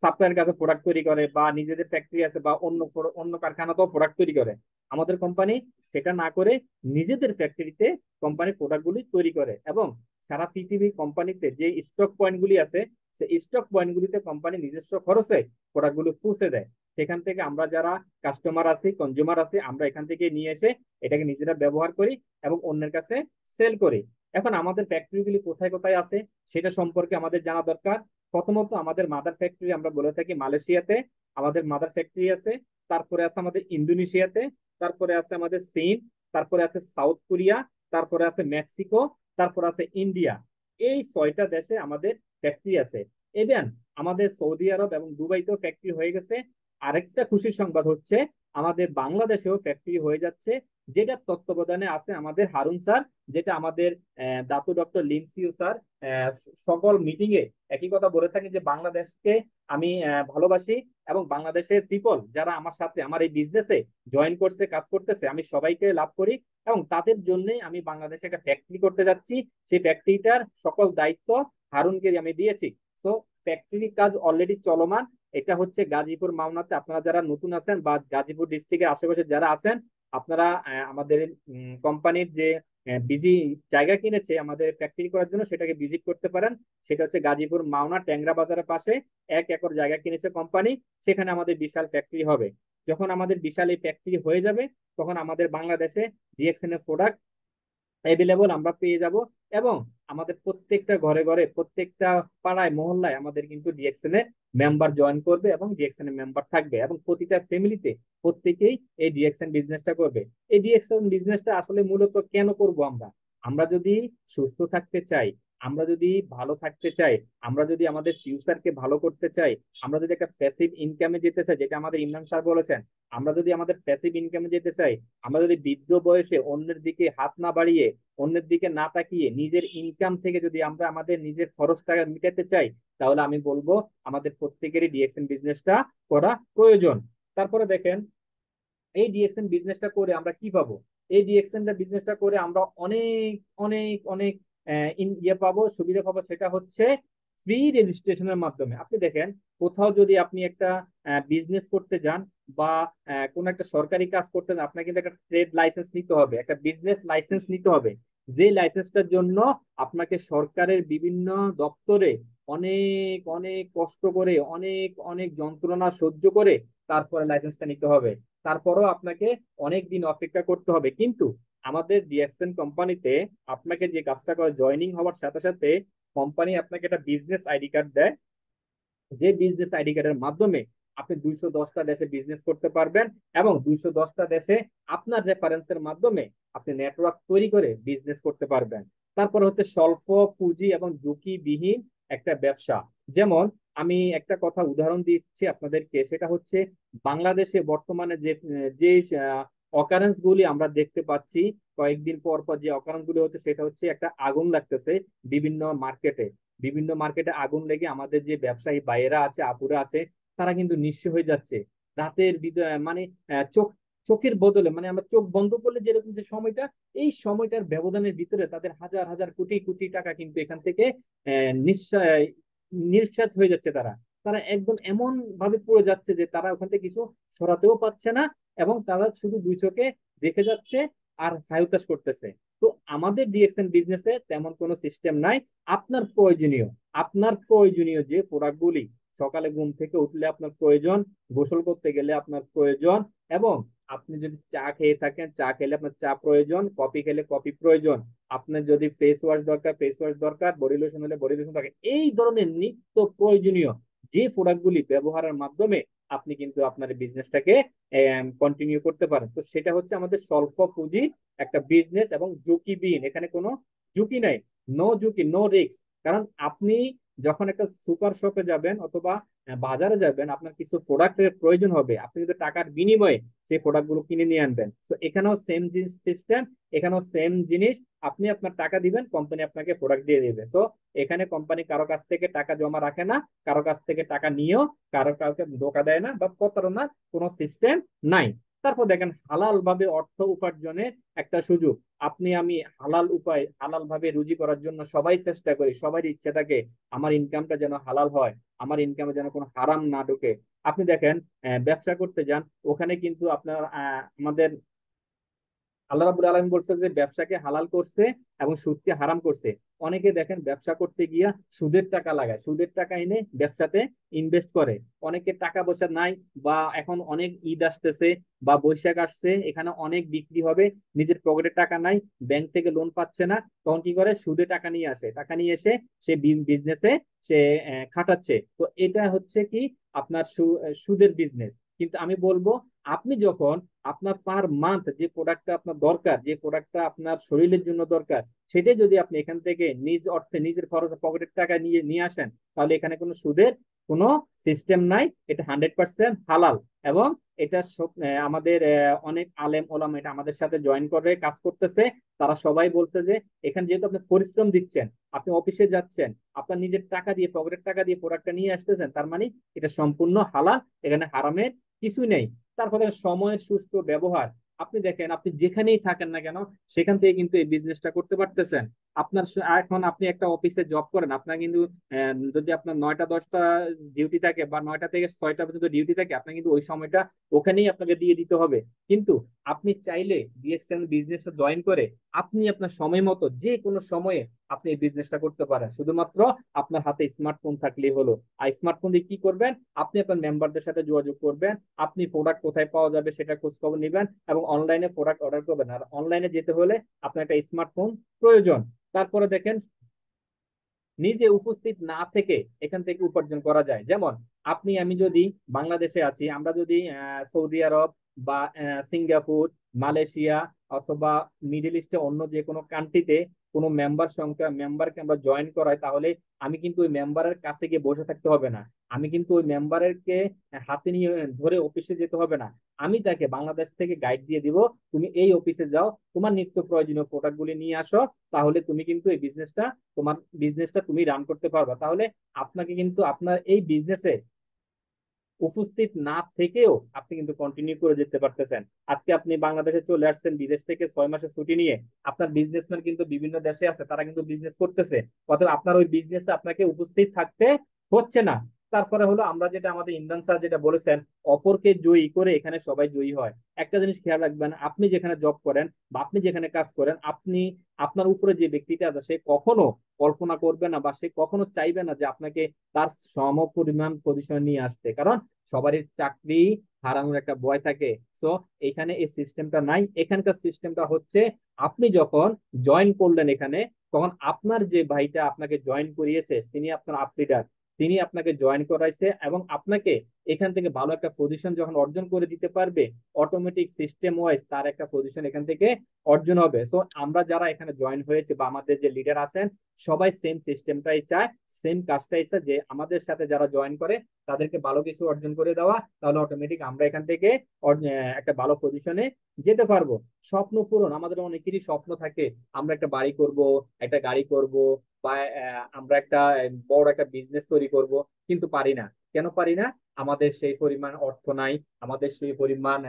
সাপ্লায়ার কাছে প্রোডাক্ট তৈরি করে, বা নিজেদের ফ্যাক্টরি আছে, বা অন্য অন্য কারখানাতেও প্রোডাক্ট তৈরি করে। আমাদের কোম্পানি সেটা না করে নিজেদের ফ্যাক্টরিতে কোম্পানি প্রোডাক্টগুলি তৈরি করে, এবং সারা পৃথিবীর কোম্পানিতে যে স্টক পয়েন্টগুলি আছে সেই স্টক পয়েন্টগুলিতে কোম্পানি নিজস্ব খরচে প্রোডাক্টগুলো পৌঁছে দেয়। সেখান থেকে আমরা যারা কাস্টমার আছি, কনজিউমার আছি, আমরা এখান থেকে নিয়ে এসে এটাকে নিজেরা ব্যবহার করি এবং অন্যের কাছে সেল করি। এখন আমাদের ফ্যাক্টরিগুলি কোথায় কোথায় আছে সেটা সম্পর্কে আমাদের জানা দরকার। প্রথমত আমাদের মাদার ফ্যাক্টরি আমরা বলে থাকি মালয়েশিয়াতে, আমাদের মাদার ফ্যাক্টরি আছে। তারপরে আছে আমাদের ইন্দোনেশিয়াতে, তারপরে আছে আমাদের চীন, তারপরে আছে সাউথ কোরিয়া, তারপরে আছে মেক্সিকো, তারপরে আছে ইন্ডিয়া। এই 6টা দেশে আমাদের ফ্যাক্টরি আছে। ইভেন আমাদের সৌদি আরব এবং দুবাইতেও ফ্যাক্টরি হয়ে গেছে। আরেকটা খুশির সংবাদ হচ্ছে আমাদের বাংলাদেশেও ফ্যাক্টরি হয়ে যাচ্ছে, যেটা তত্ত্বাবধানে আছে আমাদের হারুন স্যার, যেটা আমাদের দাতু ডক্টর লিনসিও স্যার আহ, সকল মিটিং এ একই কথা বলে থাকি যে বাংলাদেশকে আমি ভালোবাসি, এবং বাংলাদেশের পিপল যারা আমার সাথে আমার এই বিজনেসে জয়েন করছে, কাজ করতেছে, আমি সবাইকে লাভ করি, এবং তাদের জন্যই আমি বাংলাদেশে একটা ফ্যাক্টরি করতে যাচ্ছি। সেই ফ্যাক্টরিটার সকল দায়িত্ব হারুনকে আমি দিয়েছি। তো ফ্যাক্টরির কাজ অলরেডি চলমান। এটা হচ্ছে গাজীপুর মাওনাতে। আপনারা যারা নতুন আছেন বা গাজীপুর ডিস্ট্রিক্টের আশেপাশে যারা আছেন, আপনারা আমাদের কোম্পানির যে বিজি জায়গা কিনেছে আমাদের ফ্যাক্টরি করার জন্য, সেটাকে ভিজিট করতে পারেন। সেটা হচ্ছে গাজীপুর মাওনা ট্যাংরা বাজারের পাশে 1 একর জায়গা কিনেছে কোম্পানি, সেখানে আমাদের বিশাল ফ্যাক্টরি হবে। যখন আমাদের বিশাল এই ফ্যাক্টরি হয়ে যাবে, তখন আমাদের বাংলাদেশে ডিএক্সএন এর প্রোডাক্ট অ্যাভেলেবল আমরা পেয়ে যাব, এবং আমাদের প্রত্যেকটা ঘরে ঘরে, প্রত্যেকটা পাড়ায় মহল্লায় আমাদের কিন্তু ডিএক্সএন এর মেম্বার জয়েন করবে এবং ডিএক্সএন এর মেম্বার থাকবে, এবং প্রতিটা ফ্যামিলিতে প্রত্যেকেই এই ডিএক্সএন বিজনেসটা করবে। এই ডিএক্সএন বিজনেসটা আসলে মূলত কেন করব আমরা? আমরা যদি সুস্থ থাকতে চাই, আমরা যদি ভালো থাকতে চাই, আমরা যদি আমাদের ফিউচারকে ভালো করতে চাই, আমরা যদি একটা প্যাসিভ ইনকামে যেতে চাই, যেটা আমাদের ইমরান স্যার বলেছেন, আমরা যদি আমাদের প্যাসিভ ইনকামে যেতে চাই, আমরা যদি বৃদ্ধ বয়সে অন্যের দিকে হাত না বাড়িয়ে, অন্যের দিকে না তাকিয়ে নিজের ইনকাম থেকে যদি আমরা আমাদের নিজের খরচটা মিটাতে চাই, তাহলে আমি বলবো আমাদের প্রত্যেকেরই ডিএক্সএন বিজনেসটা করা প্রয়োজন। তারপরে দেখেন, এই ডিএক্সএন বিজনেসটা করে আমরা কি পাবো? এই ডিএক্সএন বিজনেসটা করে আমরা অনেক অনেক অনেক ইয়ে পাবো, সুবিধা পাবো। সেটা হচ্ছে ফ্রি রেজিস্ট্রেশনের মাধ্যমে। আপনি দেখেন, কোথাও যদি আপনি একটা বিজনেস করতে যান, বা কোন একটা সরকারি কাজ করতে যান, আপনাকে কিন্তু একটা ট্রেড লাইসেন্স নিতে হবে, একটা বিজনেস লাইসেন্স নিতে হবে। যে লাইসেন্সটার জন্য আপনাকে সরকারের বিভিন্ন দপ্তরে অনেক অনেক কষ্ট করে, অনেক অনেক যন্ত্রণা সহ্য করে তারপরে লাইসেন্সটা নিতে হবে। তারপরও আপনাকে অনেক দিন অপেক্ষা করতে হবে। কিন্তু আমাদের ডিএক্সএন কোম্পানিতে আপনাকে যে কাজটা করে, জয়নিং হওয়ার সাথে সাথে কোম্পানি আপনাকে একটা বিজনেস আইডি কার্ড দেয়, যে বিজনেস আইডি কার্ডের মাধ্যমে আপনি 210টা দেশে বিজনেস করতে পারবেন, এবং 210টা দেশে আপনার রেফারেন্সের মাধ্যমে আপনি নেটওয়ার্ক তৈরি করে বিজনেস করতে পারবেন। তারপর হচ্ছে স্বল্প পুঁজি এবং ঝুঁকিবিহীন একটা ব্যবসা। যেমন আমি একটা কথা উদাহরণ দিচ্ছি আপনাদেরকে, সেটা হচ্ছে বাংলাদেশে বর্তমানে যে যে অকারেন্স গুলি আমরা দেখতে পাচ্ছি, কয়েকদিন পর পর যে অকারেন্স গুলি হচ্ছে, সেটা হচ্ছে একটা আগুন লাগতেছে বিভিন্ন মার্কেটে। বিভিন্ন মার্কেটে আগুন লেগে আমাদের যে ব্যবসায়ী ভাইয়েরা আছে, আপুরা আছে, তারা কিন্তু নিঃস্ব হয়ে যাচ্ছে। রাতের মানে চোখের বদলে, মানে আমরা চোখ বন্ধ করলে যেরকম যে সময়টা, এই সময়টার ব্যবধানের ভিতরে তাদের হাজার হাজার কোটি কোটি টাকা কিন্তু এখান থেকে নিঃশ্বাস নিঃশ্বাস হয়ে যাচ্ছে। তারা তারা একদম এমন ভাবে পড়ে যাচ্ছে যে তারা ওখান থেকে কিছু সরাতেও পারছে না, এবং তারা শুধু দুই চোখে দেখে যাচ্ছে আর হায়তাস করতেছে। তো আমাদের ডিএক্সএন বিজনেসে তেমন কোনো সিস্টেম নাই। আপনার প্রয়োজনীয়, আপনার প্রয়োজনীয় যে প্রোডাক্টগুলি, সকালে ঘুম থেকে উঠলে আপনার প্রয়োজন, গোসল করতে গেলে আপনার প্রয়োজন, এবং আপনি যদি চা খেয়ে থাকেন, চা খেলে আপনার চা প্রয়োজন, কফি খেলে কফি প্রয়োজন, আপনার যদি ফেস ওয়াশ দরকার ফেস ওয়াশ দরকার, বডি লোশন হলে বডি লোশন দরকার, এই ধরনের নিত্য প্রয়োজনীয় যে প্রোডাক্টগুলি ব্যবহারের মাধ্যমে আপনি কিন্তু আপনার বিজনেসটাকে কন্টিনিউ করতে পারেন। তো সেটা হচ্ছে আমাদের স্বল্প পুঁজি একটা বিজনেস, এবং ঝুঁকিবিহীন। এখানে কোনো ঝুঁকি নাই, নো ঝুঁকি, নো রিস্ক। কারণ আপনি যখন একটা সুপার শপে যাবেন অথবা বাজারে যাবেন, আপনার কিছু প্রোডাক্টের প্রয়োজন হবে, আপনি কিন্তু টাকার বিনিময়ে সেই প্রোডাক্ট গুলো কিনে নিয়ে আনবেন। তো এখানেও সেম জিনিস সিস্টেম, এখানেও সেম জিনিস। আপনি আপনার টাকা দিবেন, কোম্পানি আপনাকে প্রোডাক্ট দিয়ে দিবে। তো এখানে কোম্পানি কারো কাছ থেকে টাকা জমা রাখে না, কারো কাছ থেকে টাকা নিয়েও কাউকে ধোকা দেয় না বা প্রতারণার কোনো সিস্টেম নাই। তারপর দেখেন হালাল ভাবে অর্থ উপার্জনের একটা সুযোগ। আপনি আমি হালাল উপায়, হালাল ভাবে রুজি করার জন্য সবাই চেষ্টা করি, সবারই ইচ্ছে থাকে আমার ইনকামটা যেন হালাল হয়, আমার ইনকামে যেন কোনো হারাম না ঢোকে। আপনি দেখেন ব্যবসা করতে যান, ওখানে কিন্তু আপনার আমাদের আল্লাহ রাব্বুল আলামিন বলছে যে ব্যবসাকে হালাল করছে এবং সুদকে হারাম করছে। অনেকে দেখেন ব্যবসা করতে গিয়া সুদের টাকা লাগায়, সুদের টাকা এনে ব্যবসাতে ইনভেস্ট করে। অনেকে টাকা পয়সা নাই, বা এখন অনেক ঈদ আসতেছে বা বৈশাখ আসছে, এখানে অনেক বিক্রি হবে, নিজের পকেটে টাকা নাই, ব্যাংক থেকে লোন পাচ্ছে না, তখন কি করে সুদে টাকা নিয়ে আসে, টাকা নিয়ে এসে সে বিজনেসে সে খাটাচ্ছে। তো এটা হচ্ছে কি আপনার সুদের বিজনেস। কিন্তু আমি বলবো, আপনি যখন আপনার পার মান্থ যে প্রোডাক্টটা আপনার দরকার, যে প্রোডাক্টটা আপনার শরীরের জন্য দরকার, সেটাই যদি আপনি এখান থেকে নিজ অর্থে নিজের খরচ পকেটের টাকা নিয়ে নিয়ে আসেন, তাহলে এখানে কোনো সুদের কোনো সিস্টেম নাই। এটা 100% হালাল। এবং এটা আমাদের অনেক আলেম ওলামা এটা আমাদের সাথে জয়েন করে কাজ করতেছে। তারা সবাই বলছে যে এখানে যেহেতু আপনি পরিশ্রম দিচ্ছেন, আপনি অফিসে যাচ্ছেন, আপনার নিজের টাকা দিয়ে পকেটের টাকা দিয়ে প্রোডাক্টটা নিয়ে আসতেছেন, তার মানে এটা সম্পূর্ণ হালাল, এখানে হারামের কিছুই নেই। তারপরে সময়ের সুষ্ঠু ব্যবহার। আপনি দেখেন আপনি যেখানেই থাকেন না কেন, সেখান থেকে কিন্তু এই বিজনেসটা করতে পারতেছেন। আপনার এখন আপনি একটা অফিসে জব করেন, আপনার কিন্তু যদি আপনার 9টা 10টা ডিউটি থাকে বা 9টা থেকে 6টা পর্যন্ত ডিউটি থাকে, আপনার কিন্তু ওই সময়টা ওখানেই আপনাকে দিয়ে দিতে হবে। কিন্তু আপনি চাইলে ডিএক্সএন বিজনেসে জয়েন করে আপনি আপনার সময় মতো যে কোনো সময়ে আপনি এই বিজনেসটা করতে পারেন, শুধুমাত্র আপনার হাতে স্মার্টফোন থাকলেই হলো। আর স্মার্টফোন দিয়ে কি করবেন, আপনি আপনার মেম্বারদের সাথে যোগাযোগ করবেন, আপনি প্রোডাক্ট কোথায় পাওয়া যাবে সেটা খোঁজ খবর নেবেন এবং অনলাইনে প্রোডাক্ট অর্ডার করবেন। আর অনলাইনে যেতে হলে আপনার একটা স্মার্টফোন প্রয়োজন। তারপরে দেখেন নিজে উপস্থিত না থেকে এখান থেকে উপার্জন করা যায়। যেমন আপনি আমি যদি বাংলাদেশে আছি, আমরা যদি সৌদি আরব বা সিঙ্গাপুর, মালয়েশিয়া অথবা মিডল ইস্টে অন্য যে কোনো কান্ট্রিতে কোনো মেম্বারকে আমরা জয়েন করাই, তাহলে আমি কিন্তু ওই মেম্বারের কাছে গিয়ে বসে থাকতে হবে না, আমি কিন্তু ওই মেম্বারকে হাতে নিয়ে ধরে অফিসে যেতে হবে না। আমি তাকে বাংলাদেশ থেকে গাইড দিয়ে দিব, তুমি এই অফিসে যাও, তোমার নিত্য প্রয়োজনীয় প্রোডাক্ট গুলি নিয়ে আসো, তাহলে তুমি কিন্তু এই তোমার বিজনেসটা তুমি রান করতে পারবা। তাহলে আপনাকে কিন্তু আপনার এই বিজনেসে উপস্থিত না থেকেও আপনি কিন্তু কন্টিনিউ করে যেতে পারতেছেন। আজকে আপনি বাংলাদেশে চলে আসছেন বিদেশ থেকে 6 মাসের ছুটি নিয়ে, আপনার বিজনেসম্যান কিন্তু বিভিন্ন দেশে আছে, তারা কিন্তু বিজনেস করতেছে, অথবা আপনার ওই বিজনেসে আপনাকে উপস্থিত থাকতে হচ্ছে না। তারপরে হলো আমরা যেটা আমাদের ইমরান স্যার যেটা বলেছেন, অপরকে জয়ী করে এখানে সবাই জয়ী হয়। একটা জিনিস খেয়াল রাখবেন, আপনি যেখানে জব করেন বা আপনি যেখানে কাজ করেন, আপনি আপনার উপরে যে ব্যক্তিটা আছে সে কখনো কল্পনা করবে না বা সে কখনো চাইবে না যে আপনাকে তার সম পরিমাণ পজিশন নিয়ে আসতে, কারণ সবারই চাকরি হারানোর একটা ভয় থাকে। সো এখানে এই সিস্টেমটা নাই। এখানকার সিস্টেমটা হচ্ছে আপনি যখন জয়েন করলেন এখানে, তখন আপনার যে ভাইটা আপনাকে জয়েন করিয়েছে তিনি আপনার আপ লিডার, তিনি আপনাকে জয়েন করাইছে এবং আপনাকে এখান থেকে ভালো একটা পজিশন যখন অর্জন করে দিতে পারবে, অটোমেটিক সিস্টেম ওয়াইজ তার একটা পজিশন এখান থেকে অর্জন হবে। সো আমরা যারা এখানে জয়েন হয়েছে বা আমাদের যে লিডার আছেন, সবাই সেম সিস্টেমটাই চায়, সেম কাজটাই চায় যে আমাদের সাথে যারা জয়েন করে তাদেরকে ভালো কিছু অর্জন করে দেওয়া, তাহলে অটোমেটিক আমরা এখান থেকে একটা ভালো পজিশনে যেতে পারবো। স্বপ্ন পূরণ, আমাদের অনেকেরই স্বপ্ন থাকে আমরা একটা বাড়ি করব, একটা গাড়ি করব, বা আমরা একটা বড় একটা বিজনেস তৈরি করব, কিন্তু পারি না। কেন পারি না? আমাদের সেই পরিমাণ অর্থ নাই, আমাদের সেই পরিমাণ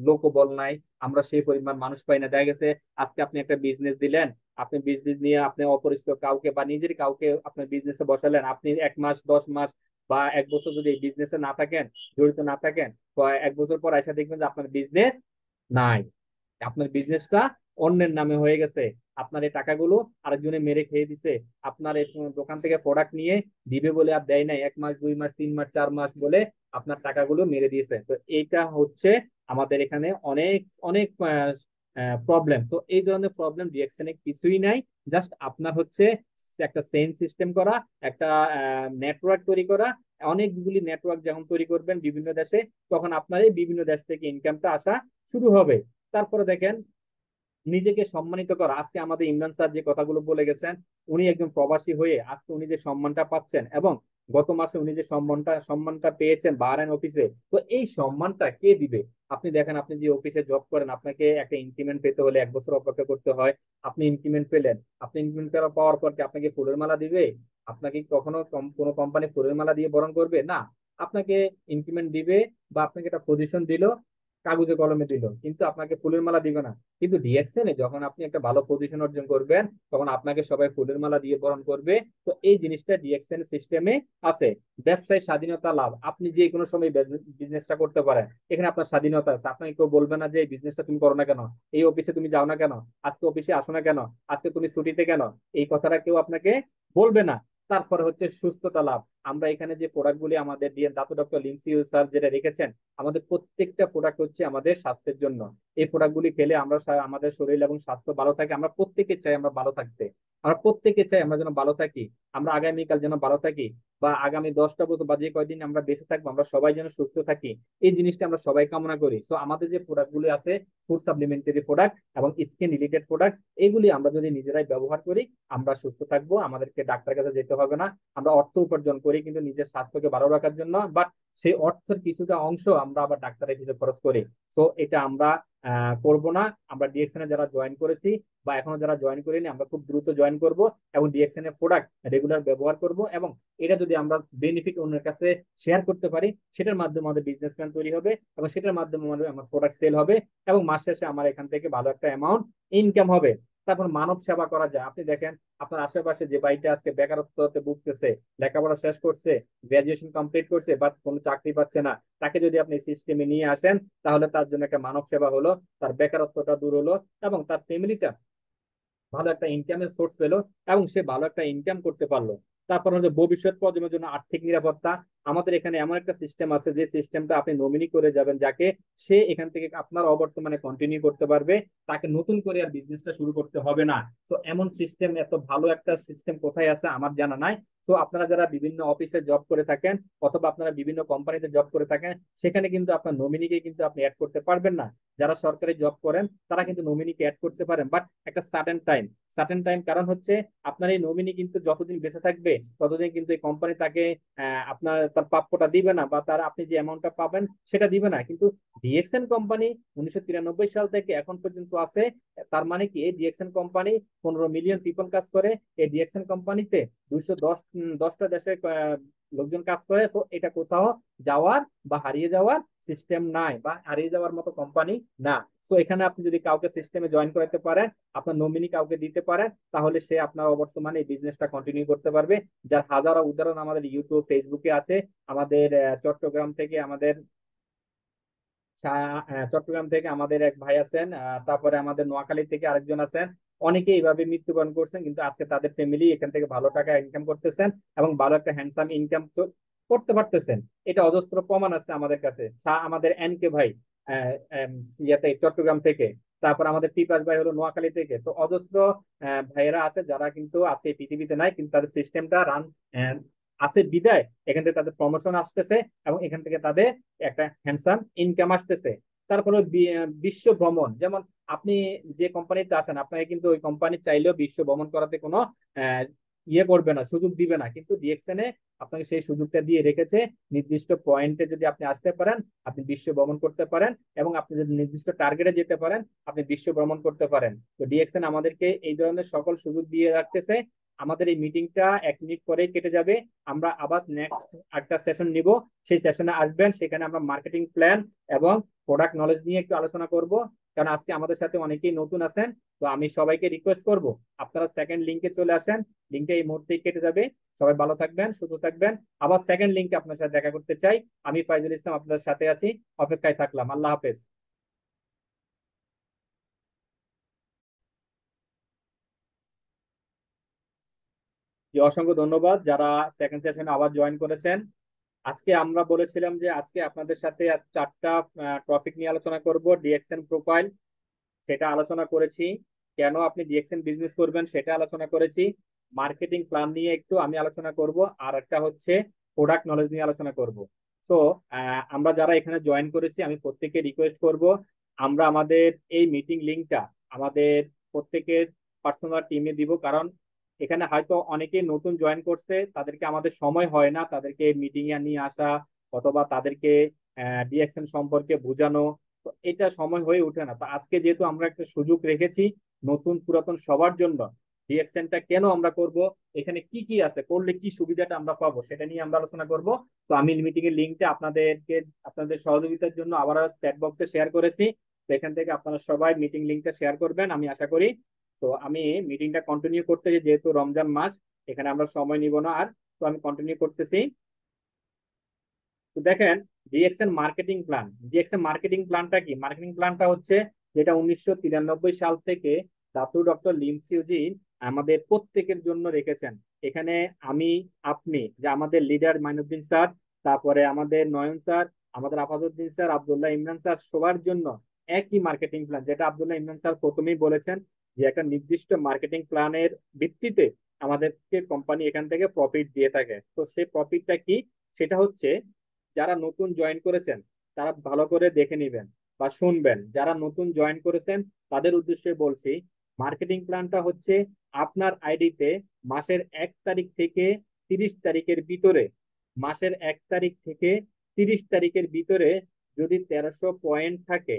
লোকবল নাই, আমরা সেই পরিমাণ মানুষ পাই না। দেখা গেছে আজকে আপনি একটা বিজনেস দিলেন, আপনি বিজনেস নিয়ে আপনি অপরিচিত কাউকে বা নিজের কাউকে আপনার বিজনেসে বসালেন, আপনি 1 মাস 10 মাস বা 1 বছর যদি এই বিজনেসে না থাকেন, জড়িত না থাকেন, তো 1 বছর পর এসে দেখবেন যে আপনার বিজনেস নাই, আপনার বিজনেসটা অন্যের নামে হয়ে গেছে, আপনার এই টাকাগুলো আরেকজনে মেরে খেয়ে দিছে, আপনার এই দোকান থেকে প্রোডাক্ট নিয়ে দিবে বলে আর দেয় নাই, 1 মাস 2 মাস 3 মাস 4 মাস বলে আপনার টাকাগুলো মেরে দিয়েছে। তো এইটা হচ্ছে আমাদের এখানে অনেক অনেক প্রবলেম। তো এই ধরনের প্রবলেম রিয়াকশনে কিছুই নাই, জাস্ট আপনার হচ্ছে একটা সেন সিস্টেম করা, একটা নেটওয়ার্ক তৈরি করা। অনেকগুলি নেটওয়ার্ক যখন তৈরি করবেন বিভিন্ন দেশে, তখন আপনার এই বিভিন্ন দেশ থেকে ইনকামটা আসা শুরু হবে। তারপরে দেখেন নিজেকে সম্মানিত করা। আজকে আমাদের ইমরান স্যার যে কথাগুলো বলে গেছেন, উনি একজন প্রবাসী হয়ে আজকে উনি যে সম্মানটা পাচ্ছেন, এবং গত মাসে উনি যে সম্মানটা পেয়েছেন বাহরাইন অফিসে, তো এই সম্মানটা কে দিবে? আপনি দেখেন, আপনি যে অফিসে জব করেন, আপনাকে একটা ইনক্রিমেন্ট পেতে হলে 1 বছর অপেক্ষা করতে হয়। আপনি ইনক্রিমেন্ট পেলেন, আপনি ইনক্রিমেন্ট পাওয়ার পর কি আপনাকে ফুলের মালা দিবে? আপনাকে কখনো কোনো কোম্পানি ফুলের মালা দিয়ে বরণ করবে না। আপনাকে ইনক্রিমেন্ট দিবে বা আপনাকে একটা পজিশন দিল, কাগজে কলমে দিল, কিন্তু আপনাকে ফুলের মালা দিবে না। কিন্তু ডিএক্সএনে যখন আপনি একটা ভালো পজিশন অর্জন করবেন, তখন আপনাকে সবাই ফুলের মালা দিয়ে বরণ করবে। তো এই জিনিসটা ডিএক্সএন সিস্টেমে আছে। ব্যবসায় স্বাধীনতা লাভ, আপনি যে কোনো সময় বিজনেসটা করতে পারেন, এখানে আপনার স্বাধীনতা আছে। আপনাকে কেউ বলবে না যে এই বিজনেসটা তুমি করো না কেন, এই অফিসে তুমি যাও না কেন, আজকে অফিসে আসো না কেন, আজকে তুমি ছুটিতে কেন, এই কথাটা কেউ আপনাকে বলবে না। তারপরে হচ্ছে সুস্থতা লাভ। আমরা এখানে যে প্রোডাক্ট গুলি আমাদের দিয়ে দাতু ডক্টর লিন্সি স্যার যেটা রেখেছেন, আমাদের প্রত্যেকটা প্রোডাক্ট হচ্ছে আমাদের স্বাস্থ্যের জন্য। এই প্রোডাক্ট গুলি খেলে আমরা আমাদের শরীর এবং স্বাস্থ্য ভালো থাকে। আমরা প্রত্যেকে চাই আমরা ভালো থাকতে, আমরা প্রত্যেকে চাই আমরা যেন ভালো থাকি, আমরা আগামীকাল যেন ভালো থাকি, বা আগামী 10টা বছর বা যে কয়দিন আমরা বেঁচে থাকবো আমরা সবাই যেন সুস্থ থাকি। এই জিনিসটা আমরা সবাই কামনা করি। সো আমাদের যে প্রোডাক্ট গুলি আছে, ফুড সাপ্লিমেন্টারি প্রোডাক্ট এবং স্কিন রিলেটেড প্রোডাক্ট, এগুলি আমরা যদি নিজেরাই ব্যবহার করি, আমরা সুস্থ থাকবো। আমাদেরকে ডাক্তার কাছে যেতে হবে না। আমরা অর্থ উপার্জন করি কিন্তু নিজের স্বাস্থ্যকে ভালো রাখার জন্য, বাট সেই অর্থের কিছুটা অংশ আমরা আবার ডাক্তারের কিছু খরচ করি। সো এটা আমরা করব না। আমরা ডিএক্সএন এ যারা জয়েন করেছি বা এখনো যারা জয়েন করিনি, আমরা খুব দ্রুত জয়েন করব এবং ডিএক্সএন এর প্রোডাক্ট রেগুলার ব্যবহার করব, এবং এটা যদি আমরা বেনিফিট অন্যের কাছে শেয়ার করতে পারি, সেটার মাধ্যমে আমাদের বিজনেস প্ল্যান তৈরি হবে এবং সেটার মাধ্যমে আমার প্রোডাক্ট সেল হবে, এবং মাস শেষে আমার এখান থেকে ভালো একটা অ্যামাউন্ট ইনকাম হবে। তারপর মানব সেবা করা যায়। আপনি দেখেন আপনার আশেপাশে যে বাড়িটা আজকে বেকারত্বতে ভুগতেছে, লেখাপড়া শেষ করছে, গ্রাজুয়েশন কমপ্লিট করছে, বাট কোনো চাকরি পাচ্ছে না, তাকে যদি আপনি সিস্টেমে নিয়ে আসেন, তাহলে তার জন্য একটা মানব সেবা হলো, তার বেকারত্বটা দূর হলো, এবং তার ফ্যামিলিটা ভালো একটা ইনকামের সোর্স পেলো, এবং সে ভালো একটা ইনকাম করতে পারলো। তারপর হচ্ছে ভবিষ্যৎ প্রজন্মের জন্য আর্থিক নিরাপত্তা। আমাদের এখানে এমন একটা সিস্টেম আছে যে সিস্টেমটা আপনি নমিনি করে যাবেন যাকে, সে এখান থেকে আপনার অবর্তমানে কন্টিনিউ করতে পারবে, তাকে নতুন করে আর বিজনেসটা শুরু করতে হবে না। তো এমন সিস্টেম, এত ভালো একটা সিস্টেম কোথায় আছে আমার জানা নাই। তো আপনারা যারা বিভিন্ন অফিসে জব করে থাকেন অথবা আপনারা বিভিন্ন কোম্পানিতে জব করে থাকেন, সেখানে কিন্তু আপনার নমিনিকে কিন্তু আপনি অ্যাড করতে পারবেন না। যারা সরকারি জব করেন তারা কিন্তু নমিনিকে অ্যাড করতে পারেন, বাট একটা সার্টেন টাইম। কারণ হচ্ছে আপনার এই নমিনি কিন্তু যতদিন বেঁচে থাকবে ততদিন কিন্তু এই কোম্পানি তাকে আপনার তার প্রাপ্যটা দিবে না, বা তার আপনি যে অ্যামাউন্টটা পাবেন সেটা দিবে না। কিন্তু ডিএক্সএন কোম্পানি 1993 সাল থেকে এখন পর্যন্ত আছে। তার মানে কি, এই ডিএক্সএন কোম্পানি 15 মিলিয়ন পিপল কাজ করে। এই ডিএক্সএন কোম্পানিতে 210টা দেশের লোকজন কাজ করে। তো এটা কোথাও যাওয়ার বা হারিয়ে যাওয়ার সিস্টেম নাই, বা হারিয়ে যাওয়ার মতো কোম্পানি না। তো এখানে আপনি যদি কাউকে সিস্টেমে জয়েন করাতে পারেন, আপনার নমিনি কাউকে দিতে পারেন, তাহলে সে আপনার বর্তমানে এই বিজনেসটা কন্টিনিউ করতে পারবে। যার হাজারো উদাহরণ আমাদের ইউটিউব ফেসবুকে আছে। আমাদের চট্টগ্রাম থেকে আমাদের এক ভাই আছেন, তারপরে আমাদের নোয়াখালী থেকে আরেকজন আছেন। অনেকে এইভাবে মৃত্যুবরণ করছেন, কিন্তু আজকে তাদের ফ্যামিলি এখান থেকে ভালো টাকা ইনকাম করতেছেন এবং ভালো একটা হ্যান্ডসাম ইনকাম করতে পারতেছেন। এটা অজস্র প্রমাণ আছে আমাদের কাছে। আমাদের এন কে ভাই ইয়াতে চট্টগ্রাম থেকে, তারপর আমাদের পিপাস ভাই হলো নোয়াখালী থেকে। তো অজস্র ভাইয়েরা আছে যারা কিন্তু আজকে এই পৃথিবীতে নাই, কিন্তু তাদের সিস্টেমটা রান আছে বিদায় এখান থেকে তাদের প্রমোশন আসতেছে এবং এখান থেকে তাদের একটা হ্যান্ডসাম ইনকাম আসতেছে। তারপরে বিশ্ব ভ্রমণ, যেমন আপনি যে কোম্পানিতে আছেন, আপনাকে কিন্তু ওই কোম্পানি চাইলেও বিশ্ব ভ্রমণ করাতে কোনো আহ, ইয়ে করবে না, সুযোগ দিবে না, কিন্তু ডিএক্সএন এ আপনাকে সেই সুযোগটা দিয়ে রেখেছে। নির্দিষ্ট পয়েন্টে যদি আপনি আসতে পারেন, আপনি বিশ্ব ভ্রমণ করতে পারেন, এবং আপনি যদি নির্দিষ্ট টার্গেটে যেতে পারেন, আপনি বিশ্ব ভ্রমণ করতে পারেন। তো ডিএক্সএন আমাদেরকে এই ধরনের সকল সুযোগ দিয়ে রাখতেছে। আমাদের এই মিটিংটা 1 মিনিট পরেই কেটে যাবে। আমরা আবার নেক্সট একটা সেশন নিব, সেই সেশনে আসবেন। সেখানে আমরা মার্কেটিং প্ল্যান এবং প্রোডাক্ট নলেজ নিয়ে একটু আলোচনা করব, কারণ আজকে আমাদের সাথে অনেকেই নতুন আছেন। তো আমি সবাইকে রিকোয়েস্ট করব আপনারা সেকেন্ড লিংকে চলে আসেন। লিংকটা এই মুহূর্তেই কেটে যাবে। সবাই ভালো থাকবেন, সুস্থ থাকবেন। আবার সেকেন্ড লিংকে আপনার সাথে দেখা করতে চাই। আমি ফাইজুল ইসলাম আপনাদের সাথে আছি, অপেক্ষায় থাকলাম। আল্লাহ হাফেজ। জি, অসংখ্য ধন্যবাদ যারা সেকেন্ড সেশনে আবার জয়েন করেছেন। আজকে আমরা বলেছিলাম যে আজকে আপনাদের সাথে 4টা টপিক নিয়ে আলোচনা করব। ডিএক্সএন প্রোফাইল, সেটা আলোচনা করেছি। কেন আপনি ডিএক্সএন বিজনেস করবেন সেটা আলোচনা করেছি। মার্কেটিং প্ল্যান নিয়ে একটু আমি আলোচনা করব, আর একটা হচ্ছে প্রোডাক্ট নলেজ নিয়ে আলোচনা করব। সো আমরা যারা এখানে জয়েন করেছি, আমি প্রত্যেককে রিকোয়েস্ট করব আমরা আমাদের এই মিটিং লিঙ্কটা আমাদের প্রত্যেকের পার্সোনাল টিমে দিব, কারণ এখানে হয়তো অনেকে নতুন জয়েন করছে, তাদেরকে আমাদের সময় হয় না তাদেরকে মিটিং এ নিয়ে আসা অথবা তাদেরকে ডিএকশন সম্পর্কে বোঝানো। তো এটা সময় হয়ে ওঠে না। তো আজকে যেহেতু আমরা একটা সুযোগ রেখেছি নতুন পুরাতন সবার জন্য, ডিএকশনটা কেন আমরা করব, এখানে কি কি আছে, করলে কি সুবিধাটা আমরা পাবো, সেটা নিয়ে আমরা আলোচনা করব। তো আমি মিটিং এর লিঙ্কটা আপনাদের সহযোগিতার জন্য আবার চ্যাট বক্সে শেয়ার করেছি। তো এখান থেকে আপনারা সবাই মিটিং লিঙ্কটা শেয়ার করবেন আমি আশা করি। তো আমি মিটিংটা কন্টিনিউ করতে যেহেতু রমজান মাস, এখানে আমরা সময় নিব না আর। তো আমি কন্টিনিউ করতেছি। তো দেখেন, ডিএক্সএন মার্কেটিং প্ল্যানটা কি? মার্কেটিং প্ল্যানটা হচ্ছে যেটা 1993 সাল থেকে ডক্টর লিম সিউজি আমাদের প্রত্যেকের জন্য রেখেছেন। এখানে আমি, আপনি, যে আমাদের লিডার মাইনুদ্দিন স্যার, তারপরে আমাদের নয়ন স্যার, আমাদের আফাদুদ্দিন স্যার, আব্দুল্লাহ ইমরান স্যার, সবার জন্য একই মার্কেটিং প্ল্যান, যেটা আব্দুল্লাহ ইমরান স্যার প্রথমেই বলেছেন যে একটা নির্দিষ্ট মার্কেটিং প্ল্যানের ভিত্তিতে আমাদেরকে কোম্পানি এখান থেকে প্রফিট দিয়ে থাকে। তো সেই প্রফিটটা কি? সেটা হচ্ছে, যারা নতুন জয়েন করেছেন তারা ভালো করে দেখে নিবেন বা শুনবেন। যারা নতুন জয়েন করেছেন তাদের উদ্দেশ্যে বলছি, মার্কেটিং প্ল্যানটা হচ্ছে আপনার আইডিতে মাসের 1 তারিখ থেকে 30 তারিখের ভিতরে, মাসের 1 তারিখ থেকে 30 তারিখের ভিতরে যদি 1300 পয়েন্ট থাকে,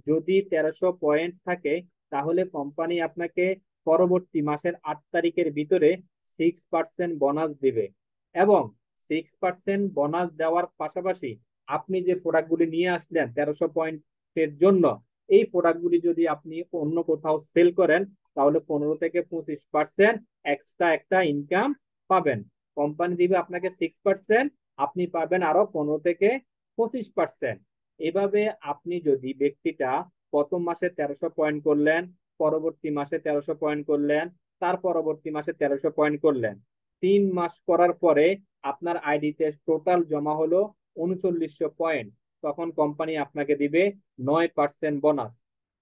যদি 1300 পয়েন্ট থাকে, তাহলে কোম্পানি আপনাকে পরবর্তী মাসের 8 তারিখের ভিতরে 6% বোনাস দিবে। এবং 6% বোনাস দেওয়ার পাশাপাশি আপনি যে প্রোডাক্টগুলি নিয়ে আসলেন 1300 পয়েন্টের জন্য, এই প্রোডাক্টগুলি যদি আপনি অন্য কোথাও সেল করেন, তাহলে 15 থেকে 25% এক্সট্রা একটা ইনকাম পাবেন। কোম্পানি দিবে আপনাকে 6%, আপনি পাবেন আরো 15 থেকে 25%। এভাবে আপনি যদি ব্যক্তিটা প্রথম মাসে 1300 পয়েন্ট করলেন, পরবর্তী মাসে 1300 পয়েন্ট করলেন, তার পরবর্তী মাসে 1300 পয়েন্ট করলেন, 3 মাস করার পরে আপনার আইডিতে টোটাল জমা হলো 3900 পয়েন্ট, তখন কোম্পানি আপনাকে দিবে 9% বোনাস।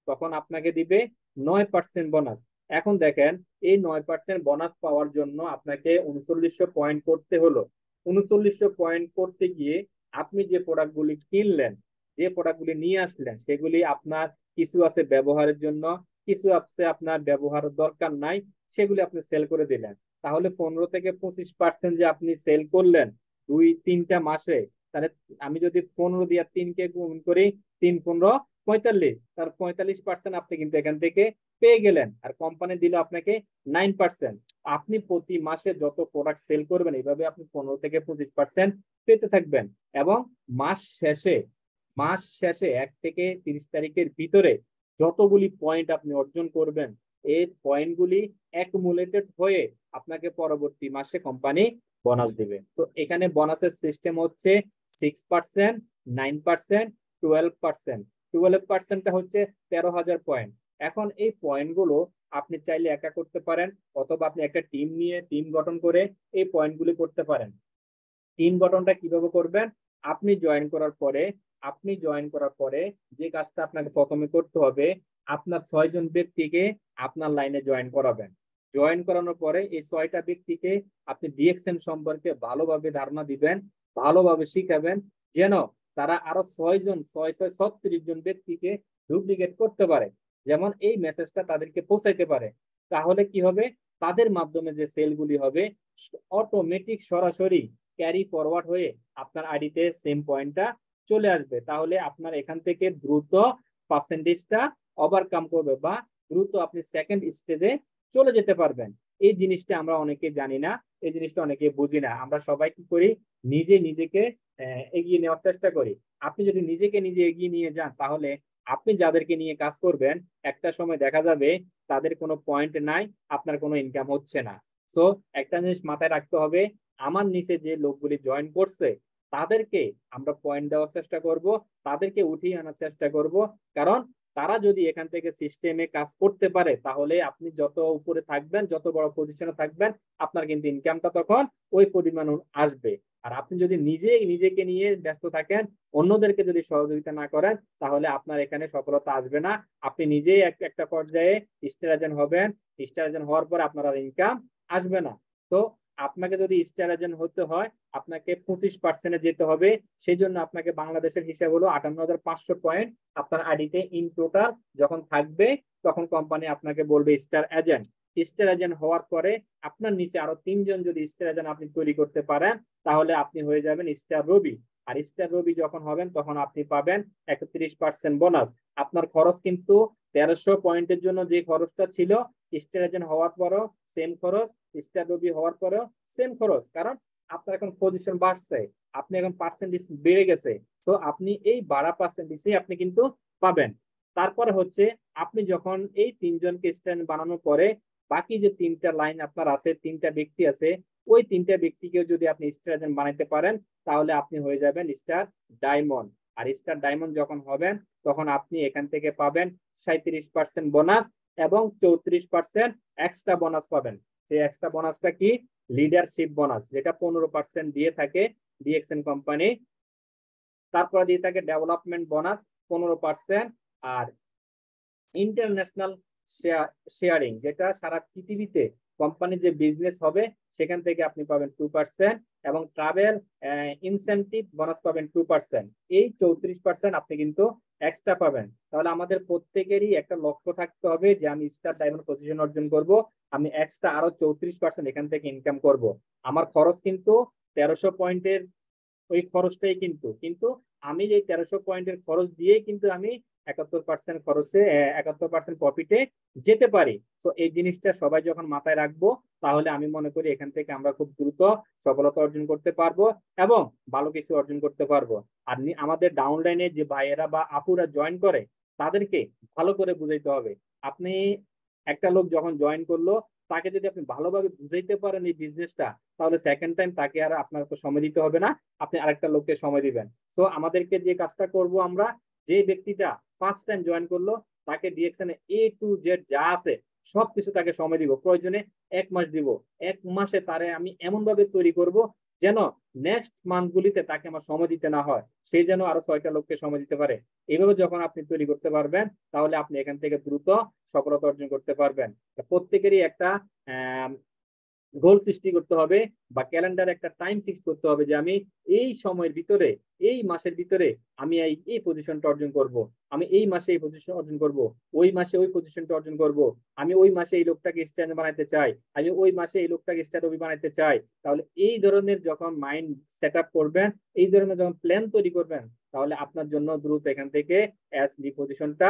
তখন আপনাকে দিবে 9% বোনাস। এখন দেখেন, এই 9% বোনাস পাওয়ার জন্য আপনাকে 3900 পয়েন্ট করতে হলো। 3900 পয়েন্ট করতে গিয়ে আপনি যে প্রোডাক্টগুলি কিনলেন, যে প্রোডাক্টগুলি নিয়ে আসলেন, সেগুলি আপনার কিছু আছে ব্যবহারের জন্য, কিছু আছে আপনার ব্যবহারের দরকার নাই, সেগুলি আপনি সেল করে দিলেন। তাহলে 15 থেকে 25% যে আপনি সেল করলেন 2-3টা মাসে, তাহলে আমি যদি 15 দিয়ে 3 কে গুণ করি, 3 15 45, তার 45% আপনি কিন্তু এখান থেকে পেয়ে গেলেন। আর কোম্পানি দিল আপনাকে 9%। আপনি প্রতি মাসে যত প্রোডাক্ট সেল করবেন, এইভাবে আপনি 15 থেকে 25% পেতে থাকবেন। এবং মাস শেষে 1 থেকে 30 তারিখের ভিতরে যতগুলি পয়েন্ট আপনি অর্জন করবেন, এই পয়েন্টগুলি অ্যাকুমুলেটেড হয়ে আপনাকে পরবর্তী মাসে কোম্পানি বোনাস দিবে। তো এখানে বোনাসের সিস্টেম হচ্ছে 6%, 9%, 12%। 12%টা হচ্ছে 13,000 পয়েন্ট। এখন এই পয়েন্টগুলো আপনি চাইলে একা করতে পারেন, অথবা আপনি একটা টিম গঠন করে এই পয়েন্টগুলি করতে পারেন। টিম গঠনটা কিভাবে করবেন? আপনি জয়েন করার পরে যে কাজটা আপনাকে প্রথমে করতে হবে, আপনার 6 জন ব্যক্তিকে আপনার লাইনে জয়েন করাবেন। জয়েন করানোর পরে এই 6টা ব্যক্তিকে আপনি ডিএক্সএন সম্পর্কে ভালোভাবে ধারণা দিবেন, ভালোভাবে শিখাবেন, যেন তারা আরো 6 জন 6 6 36 জন ব্যক্তিকে ডুপ্লিকেট করতে পারে, যেমন এই মেসেজটা তাদেরকে পৌঁছাইতে পারে। তাহলে কি হবে? তাদের মাধ্যমে যে সেলগুলি হবে, অটোমেটিক সরাসরি ক্যারি ফরওয়ার্ড হয়ে আপনার আইডিতে সেম পয়েন্টটা চলে আসবে। তাহলে আপনার এখান থেকে দ্রুত পার্সেন্টেজটা ওভারকাম করবে, বা দ্রুত আপনি সেকেন্ড স্টেজে চলে যেতে পারবেন। এই জিনিসটা আমরা অনেকে জানি না, এই জিনিসটা অনেকে বুঝি না। আমরা সবাই কি করি? নিজেকে এগিয়ে নেওয়ার চেষ্টা করি। আপনি যদি নিজে এগিয়ে নিয়ে যান, তাহলে আপনি যাদেরকে নিয়ে কাজ করবেন, একটা সময় দেখা যাবে তাদের কোনো পয়েন্ট নাই, আপনার কোনো ইনকাম হচ্ছে না। সো একটা জিনিস মাথায় রাখতে হবে, আমার নিচে যে লোকগুলি জয়েন করছে তাদেরকে আমরা পয়েন্ট দেওয়ার চেষ্টা করব, তাদেরকে উঠিয়ে আনার চেষ্টা করব। কারণ তারা যদি এখান থেকে সিস্টেমে কাজ করতে পারে, তাহলে আপনি যত উপরে থাকবেন, যত বড় পজিশনে থাকবেন, আপনার কিন্তু ইনকামটা তখন ওই পরিমাণ আসবে। আর আপনি যদি নিজেকে নিয়ে ব্যস্ত থাকেন, অন্যদেরকে যদি সহযোগিতা না করেন, তাহলে আপনার এখানে সফলতা আসবে না। আপনি নিজেই একটা পর্যায়ে স্টার এজেন্ট হবেন, স্টার এজেন্ট হওয়ার পর আপনার আর ইনকাম আসবে না। তো আপনাকে যদি স্টার এজেন্ট হতে হয়, আপনাকে 25% যেতে হবে। সেই জন্য আপনাকে বাংলাদেশের হিসাব হলো 58,500 পয়েন্ট আপনার আইডিতে ইন টোটাল যখন থাকবে, তখন কোম্পানি আপনাকে বলবে স্টার এজেন্ট। স্টার এজেন্ট হওয়ার পরে আপনার নিচে আরো 3 জন যদি স্টার এজেন্ট আপনি তৈরি করতে পারেন, তাহলে আপনি হয়ে যাবেন স্টার রবি। আর স্টার রবি যখন হবেন তখন আপনি পাবেন 31% বোনাস। আপনার খরচ কিন্তু 1300 পয়েন্টের জন্য যে খরচটা ছিল, স্টার এজেন্ট হওয়ার পরও সেম খরচ, স্টার রবি হওয়ার পরেও সেম খরচ, কারণ আপনার এখন পজিশন বাড়ছে, আপনি এখন পার্সেন্টেজ বেড়ে গেছে। তো আপনি এই বাড়া পার্সেন্টেজে আপনি কিন্তু পাবেন। তারপরে হচ্ছে আপনি যখন এই 3 জনকে স্ট্যান্ড বানানোর পরে বাকি যে 3টা লাইন আপনার আছে, 3টা ব্যক্তি আছে, ওই 3টা ব্যক্তিকেও যদি আপনি স্টার এজেন্ট বানাইতে পারেন, তাহলে আপনি হয়ে যাবেন স্টার ডায়মন্ড। আর স্টার ডায়মন্ড যখন হবেন তখন আপনি এখান থেকে পাবেন 37% বোনাস এবং 34% এক্সট্রা বোনাস পাবেন। সেই এক্সট্রা বোনাসটা কি? লিডারশিপ বোনাস, যেটা 15% দিয়ে থাকে ডিএক্সএন কোম্পানি। তারপরে দিয়ে থাকে ডেভেলপমেন্ট বোনাস 15%, আর ইন্টারন্যাশনাল শেয়ারিং, যেটা সারা পৃথিবীতে কোম্পানি যে বিজনেস হবে সেখান থেকে আপনি পাবেন 2%, এবং ট্রাভেল ইনসেন্টিভ বোনাস পাবেন 2%। এই 34% আপনি কিন্তু এক্সট্রা পাবেন। তাহলে আমাদের প্রত্যেকেরই একটা লক্ষ্য থাকতে হবে যে আমি স্টার ডায়মন্ড পজিশন অর্জন করব, আমি এক্সট্রা আরো 34% এখান থেকে ইনকাম করব। আমার খরচ কিন্তু 1300 পয়েন্টের ওই খরচটাই কিন্তু কিন্তু আমি যে 1300 পয়েন্টের খরচ দিয়ে কিন্তু আমি 71% খরচে 71% প্রফিটে যেতে পারি। তো এই জিনিসটা সবাই যখন মাথায় রাখবো, তাহলে আমি মনে করি এখান থেকে আমরা খুব দ্রুত সফলতা অর্জন করতে পারবো এবং ভালো কিছু অর্জন করতে পারবো। আর আমাদের ডাউনলাইনে যে ভাইয়েরা বা আপুরা জয়েন করে, তাদেরকে ভালো করে বুঝাইতে হবে। আপনি একটা লোক যখন জয়েন করলো, তাকে যদি আপনি ভালোভাবে বুঝাইতে পারেন এই বিজনেসটা, তাহলে সেকেন্ড টাইম তাকে আর আপনার তো সময় দিতে হবে না, আপনি আরেকটা লোককে সময় দিবেন। তো আমাদেরকে যে কাজটা করব আমরা, যে ব্যক্তিটা ফার্স্ট টাইম জয়েন করলো, তাকে ডিএক্সএন A to Z যা আছে সবকিছু তাকে সময় দিব, প্রয়োজনে 1 মাস দিব। 1 মাসে তারে আমি এমন ভাবে তৈরি করব যেন নেক্সট মান্থ গুলিতে তাকে আমার সময় দিতে না হয়, সেই যেন আরো 6টা লোককে সময় দিতে পারে। এইভাবে যখন আপনি তৈরি করতে পারবেন, তাহলে আপনি এখান থেকে দ্রুত সফলতা অর্জন করতে পারবেন। প্রত্যেকেরই একটা গোল সৃষ্টি করতে হবে বা ক্যালেন্ডারে একটা টাইম ফিক্স করতে হবে যে আমি এই সময়ের ভিতরে, এই মাসের ভিতরে আমি এই পজিশনটা অর্জন করব, আমি এই মাসে এই পজিশন অর্জন করব, ওই মাসে ওই পজিশনটা অর্জন করব, আমি ওই মাসে এই লোকটাকে স্ট্যান্ড বানাইতে চাই, আমি ওই মাসে এই লোকটাকে স্ট্যান্ড রবি বানাইতে চাই। তাহলে এই ধরনের যখন মাইন্ড সেট আপ করবেন, এই ধরনের যখন প্ল্যান তৈরি করবেন, তাহলে আপনার জন্য দ্রুত এখান থেকে এসডি পজিশনটা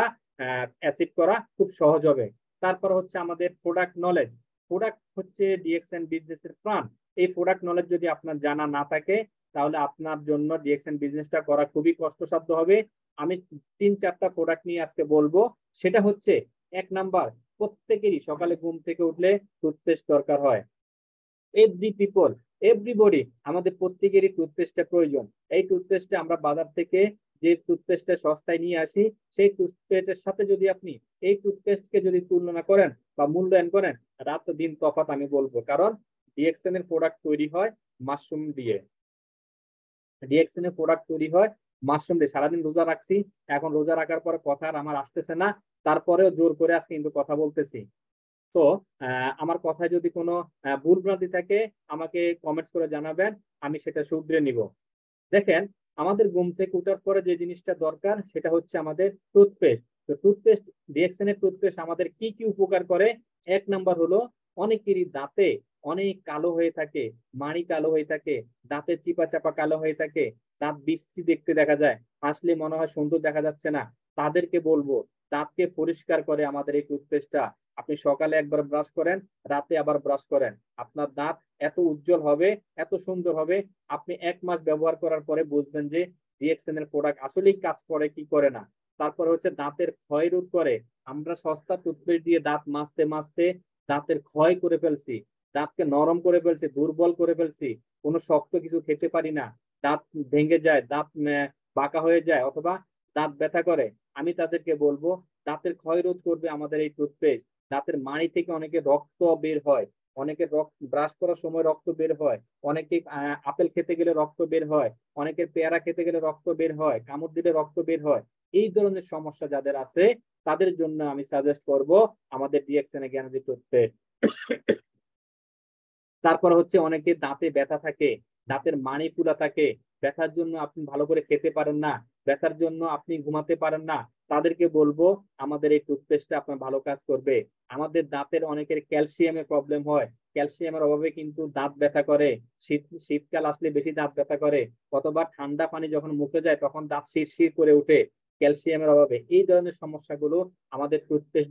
অ্যাচিভ করা খুব সহজ হবে। তারপর হচ্ছে আমাদের প্রোডাক্ট নলেজ। প্রোডাক্ট হচ্ছে ডিএক্সএন বিজনেসের প্রাণ। এই প্রোডাক্ট নলেজ যদি আপনার জানা না থাকে, তাহলে আপনার জন্য ডিএক্সএন বিজনেসটা করা খুবই কষ্টসাধ্য হবে। আমি 3-4টা প্রোডাক্ট নিয়ে আজকে বলবো। সেটা হচ্ছে, 1 নাম্বার, প্রত্যেকেরই সকালে ঘুম থেকে উঠলে টুথপেস্ট দরকার হয়। এভরি পিপল, এভরিবডি, আমাদের প্রত্যেকেরই টুথপেস্টের প্রয়োজন। এই টুথপেস্টে আমরা বাজার থেকে যে টুথপেস্টটা সস্তায় নিয়ে আসি, সেই টুথপেস্টের সাথে যদি আপনি এই টুথপেস্টকে যদি তুলনা করেন বা মূল্যায়ন করেন, রাত দিন তফাৎ আমি বলবো। কারণ ডিএক্সএন এর প্রোডাক্ট তৈরি হয় মাশরুম দিয়ে, ডিএক্সএন এর প্রোডাক্ট তৈরি হয় মাশরুম দিয়ে। সারাদিন রোজা রাখছি, এখন রোজা রাখার পরে কথা আর আমার আসতেছে না, তারপরেও জোর করে আজকে কিন্তু কথা বলতেছি। তো আমার কথায় যদি কোনো ভুল ভ্রান্তি থাকে, আমাকে কমেন্টস করে জানাবেন, আমি সেটা শুধরে নিব। দেখেন, আমাদের ঘুম থেকে উঠার পরে যে জিনিসটা দরকার, সেটা হচ্ছে আমাদের টুথপেস্ট। তো টুথপেস্ট, ডিএক্সএন এর টুথপেস্ট আমাদের কি কি উপকার করে? 1 নাম্বার হলো, অনেকেরই দাঁতে অনেক কালো হয়ে থাকে, মাড়ি কালো হয়ে থাকে, দাঁতের চিপা চাপা কালো হয়ে থাকে, দাঁত বিশ্রী দেখতে দেখা যায়, হাসলে মনে হয় সুন্দর দেখা যাচ্ছে না। তাদেরকে বলবো, দাঁতকে পরিষ্কার করে আমাদের এই টুথপেস্টটা। আপনি সকালে একবার ব্রাশ করেন, রাতে আবার ব্রাশ করেন, আপনার দাঁত এত উজ্জ্বল হবে, এত সুন্দর হবে, আপনি 1 মাস ব্যবহার করার পরে বুঝবেন যে ডিএক্সএন এর প্রোডাক্ট আসলেই কাজ করে কি করে না। তারপরে হচ্ছে দাঁতের ক্ষয় রোধ করে। আমরা সস্তা টুথপেস্ট দিয়ে দাঁত মাজতে মাজতে দাঁতের ক্ষয় করে ফেলছি, দাঁতকে নরম করে ফেলছি, দুর্বল করে ফেলছি, কোনো শক্ত কিছু খেতে পারি না, দাঁত ভেঙে যায়, দাঁত বাঁকা হয়ে যায়, অথবা দাঁত ব্যথা করে। আমি তাদেরকে বলবো, দাঁতের ক্ষয় রোধ করবে আমাদের এই টুথপেস্ট। দাঁতের মাড়ি থেকে অনেকে রক্ত বের হয়, অনেকের রক্ত ব্রাশ করার সময় রক্ত বের হয়, অনেকে আপেল খেতে গেলে রক্ত বের হয়, অনেকের পেয়ারা খেতে গেলে রক্ত বের হয়, কামড় দিলে রক্ত বের হয়। এই ধরনের সমস্যা যাদের আছে, তাদের জন্য আমি সাজেস্ট করব আমাদের ডিএক্সএন জ্ঞানদী টুথপেস্ট। তারপর হচ্ছে, অনেকে দাঁতে ব্যথা থাকে, দাঁতের মাড়ি ফুলা থাকে, ব্যথার জন্য আপনি ভালো করে খেতে পারেন না, ব্যথার জন্য আপনি ঘুমাতে পারেন না, তাদেরকে বলবো আমাদের এই টুথপেস্টটা আপনার ভালো কাজ করবে। আমাদের দাঁতের অনেকের ক্যালসিয়ামের প্রবলেম হয়, ক্যালসিয়ামের অভাবে কিন্তু দাঁত ব্যথা করে, শীতকাল আসলে বেশি দাঁত ব্যথা করে, অথবা ঠান্ডা পানি যখন মুখে যায় তখন দাঁত শিরশির করে উঠে ক্যালসিয়ামের অভাবে। এই ধরনের সমস্যাগুলো আমাদের টুথপেস্ট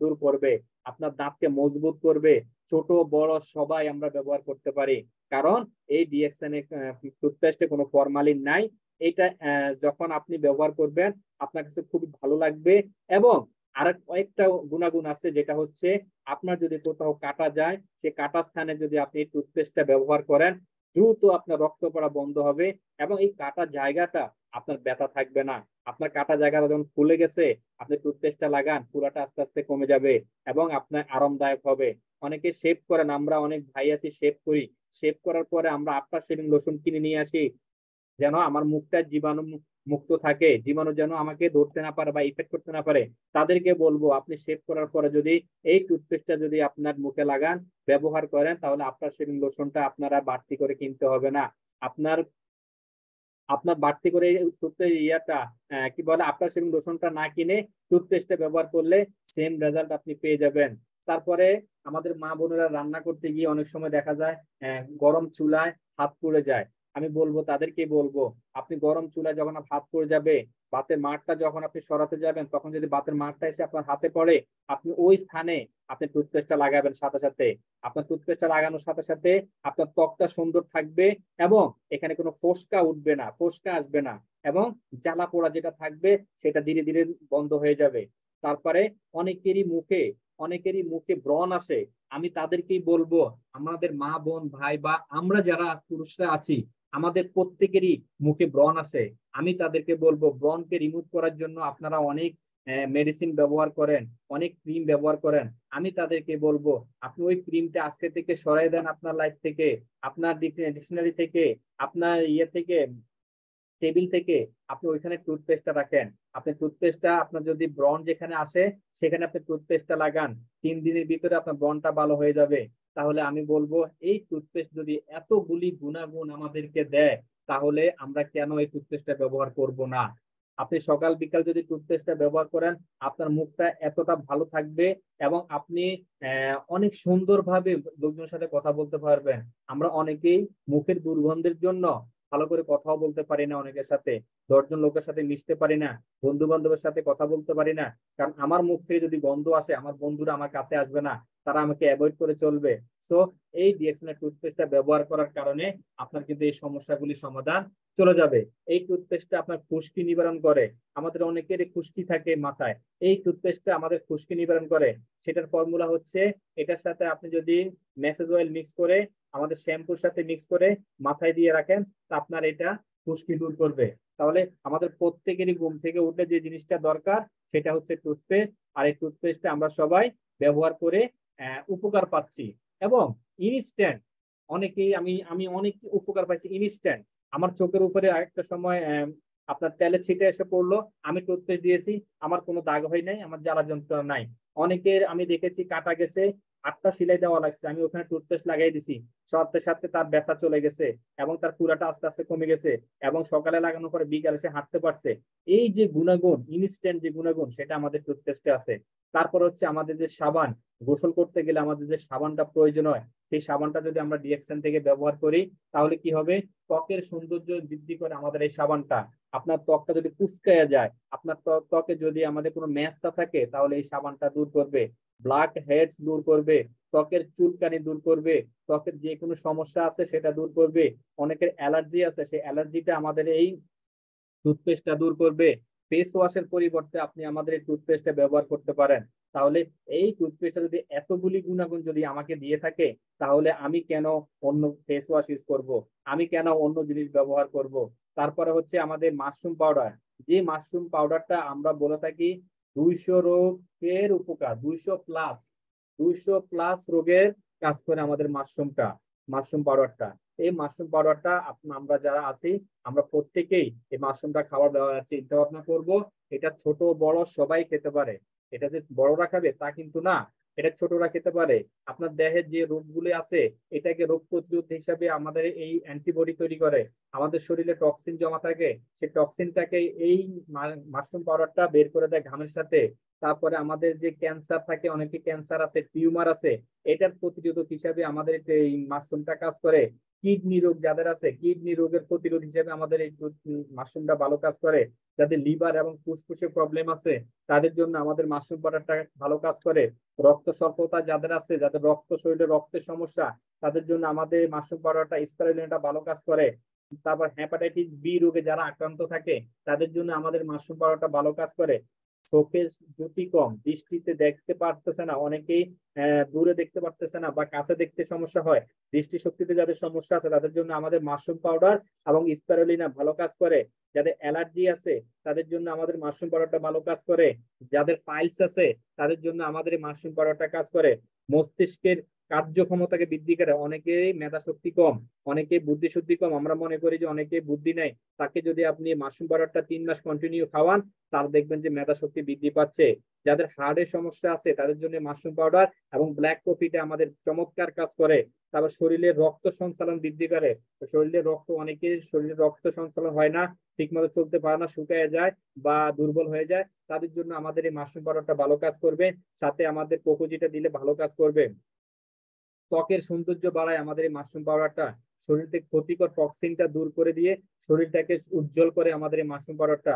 দূর করবে, আপনার দাঁতকে মজবুত করবে। ছোট বড় সবাই আমরা ব্যবহার করতে পারি, কারণ এই ডিএক্সএন টুথপেস্টে কোনো ফরমালিন নাই। এটা যখন আপনি ব্যবহার করবেন আপনার কাছে খুবই ভালো লাগবে। এবং আরেক কয়েকটা গুণাগুণ আছে, যেটা হচ্ছে আপনার যদি কোথাও কাটা যায়, সে কাটা স্থানে যদি আপনি এই টুথপেস্টটা ব্যবহার করেন, দ্রুত আপনার রক্ত পড়া বন্ধ হবে এবং এই কাটা জায়গাটা আপনার ব্যথা থাকবে না। আপনার কাটা জায়গাটা যখন ফুলে গেছে, আপনি টুথপেস্টটা লাগান, পুরাটা আস্তে আস্তে কমে যাবে এবং আপনার আরামদায়ক হবে। অনেকে শেভ করেন, আমরা অনেক ভাই আছি শেভ করি, শেভ করার পরে আমরা আফটার শেভিং লোশন কিনে নিয়ে আসি, যেন আমার মুখটা জীবাণু মুক্ত থাকে, জীবাণু যেন আমাকে ধরতে না পারে বা ইফেক্ট করতে না পারে। তাদেরকে বলবো আপনি শেভ করার পরে যদি এই টুথপেস্টটা যদি আপনার মুখে লাগান, ব্যবহার করেন, তাহলে আফটার শেভিং লোশনটা আপনারা বাড়তি করে কিনতে হবে না। আপনার আপনার বাড়তি করে কি বলে আফটার শেভিং লোশনটা না কিনে টুথপেস্টটা ব্যবহার করলে সেম রেজাল্ট আপনি পেয়ে যাবেন। তারপরে আমাদের মা বোনেরা রান্না করতে গিয়ে অনেক সময় দেখা যায় গরম চুলায় হাত পুড়ে যায়। আমি বলবো তাদেরকে বলবো আপনি গরম চুলায় যখন হাত পুড়ে যাবে, বাতের মাড়টা যখন আপনি সরাতে যাবেন, তখন যদি বাতের মাড়টা এসে আপনার হাতে পড়ে, আপনি ওই স্থানে আপনি টুথপেস্টটা লাগাবেন সাথে সাথে। আপনার টুথপেস্টটা লাগানোর সাথে সাথে আপনার ত্বকটা সুন্দর থাকবে এবং এখানে কোনো ফোসকা উঠবে না, ফোসকা আসবে না, এবং জ্বালা পোড়া যেটা থাকবে সেটা ধীরে ধীরে বন্ধ হয়ে যাবে। তারপরে অনেকেরই মুখে ব্রণ আসে, আমি তাদেরকেই বলবো আমাদের মা বোন ভাই বা আমরা যারা পুরুষরা আছি, আমাদের প্রত্যেকেরই মুখে ব্রণ আসে। আমি তাদেরকে বলবো ব্রণকে রিমুভ করার জন্য আপনারা অনেক মেডিসিন ব্যবহার করেন, অনেক ক্রিম ব্যবহার করেন। আমি তাদেরকে বলবো আপনি ওই ক্রিমটা আজকে থেকে সরাই দেন আপনার লাইফ থেকে, আপনার ডিকশনারি থেকে, আপনার থেকে, টেবিল থেকে। আপনি ওইখানে টুথপেস্টটা রাখেন। আপনি টুথপেস্টটা আপনার যদি ব্রণ যেখানে আসে সেখানে আপনি টুথপেস্টটা লাগান, 3 দিনের ভিতরে আপনার ব্রণটা ভালো হয়ে যাবে। তাহলে আমি বলবো এই টুথপেস্ট যদি এতগুলি গুণাগুণ আমাদেরকে দেয়, তাহলে আমরা কেন এই টুথপেস্টটা ব্যবহার করব না? আপনি সকাল বিকাল যদি টুথপেস্টটা ব্যবহার করেন, আপনার মুখটা এতটা ভালো থাকবে এবং আপনি অনেক সুন্দরভাবে লোকজনের সাথে কথা বলতে পারবেন। আমরা অনেকেই মুখের দুর্গন্ধের জন্য ভালো করে কথাও বলতে পারি না, অনেকের সাথে 10 জন লোকের সাথে মিশতে পারি না, বন্ধু বান্ধবের সাথে কথা বলতে পারি না, কারণ আমার মুখ থেকে যদি গন্ধ আসে আমার বন্ধুরা আমার কাছে আসবে না, তারা আমাকে অ্যাভয়েড করে চলবে। সো এই ডিএক্সএন টুথপেস্টটা ব্যবহার করার কারণে আপনার কিন্তু এই সমস্যাগুলি সমাধান চলে যাবে। এই টুথপেস্টটা আপনার খুশকি নিবারণ করে, আমাদের অনেকের খুশকি থাকে মাথায়, এই টুথপেস্টটা আমাদের খুশকি নিবারণ করে। সেটার ফর্মুলা হচ্ছে, এটার সাথে আপনি যদি মেসেজ অয়েল মিক্স করে আমাদের শ্যাম্পুর সাথে মিক্স করে মাথায় দিয়ে রাখেন, তা আপনার এটা খুশকি দূর করবে। তাহলে আমাদের প্রত্যেকেরই ঘুম থেকে উঠলে যে জিনিসটা দরকার সেটা হচ্ছে টুথপেস্ট। আর এই টুথপেস্টটা আমরা সবাই ব্যবহার করে উপকার পাচ্ছি এবং ইনস্ট্যান্ট। অনেকেই আমি আমি অনেক উপকার পাইছি ইনস্ট্যান্ট। আমার চোখের উপরে আরেকটা সময় আপনার তেলের ছিটে এসে পড়লো, আমি টুথপেস্ট দিয়েছি, আমার কোনো দাগ হয় নাই, আমার জ্বালা যন্ত্রণা নাই। অনেকের আমি দেখেছি কাটা গেছে, 8টা সেলাই দেওয়া লাগছে, আমি ওখানে টুথপেস্ট লাগাই দিছি, সাথে সাথে তার ব্যথা চলে গেছে এবং তার পুরাটা আস্তে আস্তে কমে গেছে এবং সকালে লাগানোর পরে বিকালে সে হাঁটতে পারছে। এই যে গুণাগুণ, ইনস্ট্যান্ট যে গুণাগুণ, সেটা আমাদের টুথপেস্টে আছে। তারপর হচ্ছে আমাদের যে সাবান, গোসল করতে গেলে আমাদের যে সাবানটা প্রয়োজন হয়, সেই সাবানটা যদি আমরা ডিএক্সএন থেকে ব্যবহার করি, তাহলে কি হবে, ত্বকের সৌন্দর্য বৃদ্ধি করে আমাদের এই সাবানটা। আপনার ত্বকটা যদি কুচকায়া যায়, আপনার ত্বকে যদি আমাদের কোনো মেস্তা থাকে, তাহলে এই সাবানটা দূর করবে, ব্ল্যাক হেডস দূর করবে, ত্বকের চুলকানি দূর করবে, ত্বকের যে কোনো সমস্যা আছে সেটা দূর করবে। অনেকের অ্যালার্জি আছে, সেই অ্যালার্জিটা আমাদের এই টুথপেস্টটা দূর করবে। ফেস ওয়াশের পরিবর্তে আপনি আমাদের এই টুথপেস্টটা ব্যবহার করতে পারেন। তাহলে এই টুথপেস্টটা যদি এতগুলি গুণাগুণ যদি আমাকে দিয়ে থাকে, তাহলে আমি কেন অন্য ফেস ওয়াশ ইউজ করব, আমি কেন অন্য জিনিস ব্যবহার করব? তারপরে হচ্ছে আমাদের মাশরুম পাউডার, যে মাশরুম পাউডারটা আমরা বলে থাকি 200 রোগের উপকার, 200 প্লাস রোগের কাজ করে আমাদের মাশরুম পাউডারটা। এই মাশরুম পাউডারটা আমরা যারা আছি, আমরা প্রত্যেকেই এই মাশরুমটা খাবার চিন্তা ভাবনা করবো। এটা ছোট বড় সবাই খেতে পারে, এটা যে বড়রা খাবে তা কিন্তু না, এটা ছোটরা খেতে পারে। আপনার দেহের যে রোগগুলি আছে এটাকে রোগ প্রতিরোধ হিসাবে আমাদের এই অ্যান্টিবডি তৈরি করে। আমাদের শরীরে টক্সিন জমা থাকে, সেই টক্সিনটাকে এই মাশরুম পাউডারটা বের করে দেয় ঘামের সাথে। তারপরে আমাদের যে ক্যান্সার থাকে, অনেকে ক্যান্সার আছে, টিউমার আছে, এটার প্রতিরোধক হিসাবে আমাদের এই মাশরুমটা কাজ করে। কিডনি রোগ যাদের আছে, কিডনি রোগের প্রতিরোধ হিসেবে আমাদের এই মাশরুমটা ভালো কাজ করে। যাদের লিভার এবং ফুসফুসে প্রবলেম আছে তাদের জন্য আমাদের মাশরুম পাউডারটা ভালো কাজ করে। রক্ত স্বল্পতা যাদের আছে, যাদের শরীরে রক্তের সমস্যা, তাদের জন্য আমাদের মাশরুম পাউডারটা স্পাইরুলিনাটা ভালো কাজ করে। তারপর হেপাটাইটিস বি রোগে যারা আক্রান্ত থাকে তাদের জন্য আমাদের মাশরুম পাউডারটা ভালো কাজ করে। চোখে জ্যোতি কম, দৃষ্টিতে দেখতে পারতেছে না অনেকেই, দূরে দেখতে পারতেছে না বা কাছে দেখতে সমস্যা হয়, দৃষ্টিশক্তিতে যাদের সমস্যা আছে তাদের জন্য আমাদের মাশরুম পাউডার এবং স্পাইরুলিনা ভালো কাজ করে। যাদের অ্যালার্জি আছে তাদের জন্য আমাদের মাশরুম পাউডারটা ভালো কাজ করে। যাদের পাইলস আছে তাদের জন্য আমাদের এই মাশরুম পাউডারটা কাজ করে। মস্তিষ্কের কার্যক্ষমতাকে বৃদ্ধি করে, অনেকেই মেধা শক্তি কম, অনেকে বুদ্ধি শুদ্ধি কম, আমরা মনে করি যে অনেকে বুদ্ধি নেই, তাকে যদি আপনি মাশরুম পাউডারটা 3 মাস কন্টিনিউ খাওয়ান তার দেখবেন যে মেধা শক্তি বৃদ্ধি পাচ্ছে। যাদের হার্টের সমস্যা আছে তাদের জন্য মাশরুম পাউডার এবং ব্ল্যাক কফিটা আমাদের চমৎকার কাজ করে। তারপর শরীরে রক্ত সঞ্চালন বৃদ্ধি করে। শরীরে রক্ত, অনেকের শরীরে রক্ত সঞ্চালন হয় না, ঠিক মতো চলতে পারে না, শুকিয়ে যায় বা দুর্বল হয়ে যায়, তাদের জন্য আমাদের এই মাশরুম পাউডারটা ভালো কাজ করবে। সাথে আমাদের কোকোজিটা দিলে ভালো কাজ করবে। ত্বকের সৌন্দর্য বাড়ায় আমাদের এই মাশরুম পাউডারটা। শরীর থেকে ক্ষতিকর টক্সিনটা দূর করে দিয়ে শরীরটাকে উজ্জ্বল করে আমাদের এই মাশরুম পাউডারটা।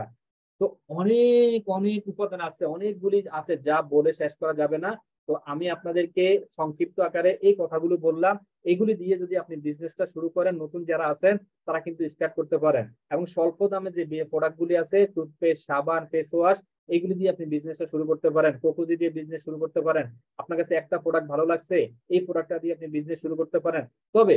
তো অনেক অনেক উপাদান আছে, অনেকগুলি আছে যা বলে শেষ করা যাবে না। তো আমি আপনাদেরকে সংক্ষিপ্ত আকারে এই কথাগুলো বললাম। এগুলি দিয়ে যদি আপনি বিজনেসটা শুরু করেন, নতুন যারা আছেন তারা কিন্তু স্টার্ট করতে পারেন। এবং স্বল্প দামে যে প্রোডাক্টগুলি আছে, টুথপেস্ট, সাবান, ফেস ওয়াশ, এইগুলি দিয়ে আপনি বিজনেসটা শুরু করতে পারেন। কোকোজি দিয়ে বিজনেস শুরু করতে পারেন। আপনার কাছে একটা প্রোডাক্ট ভালো লাগছে, এই প্রোডাক্টটা দিয়ে আপনি বিজনেস শুরু করতে পারেন। তবে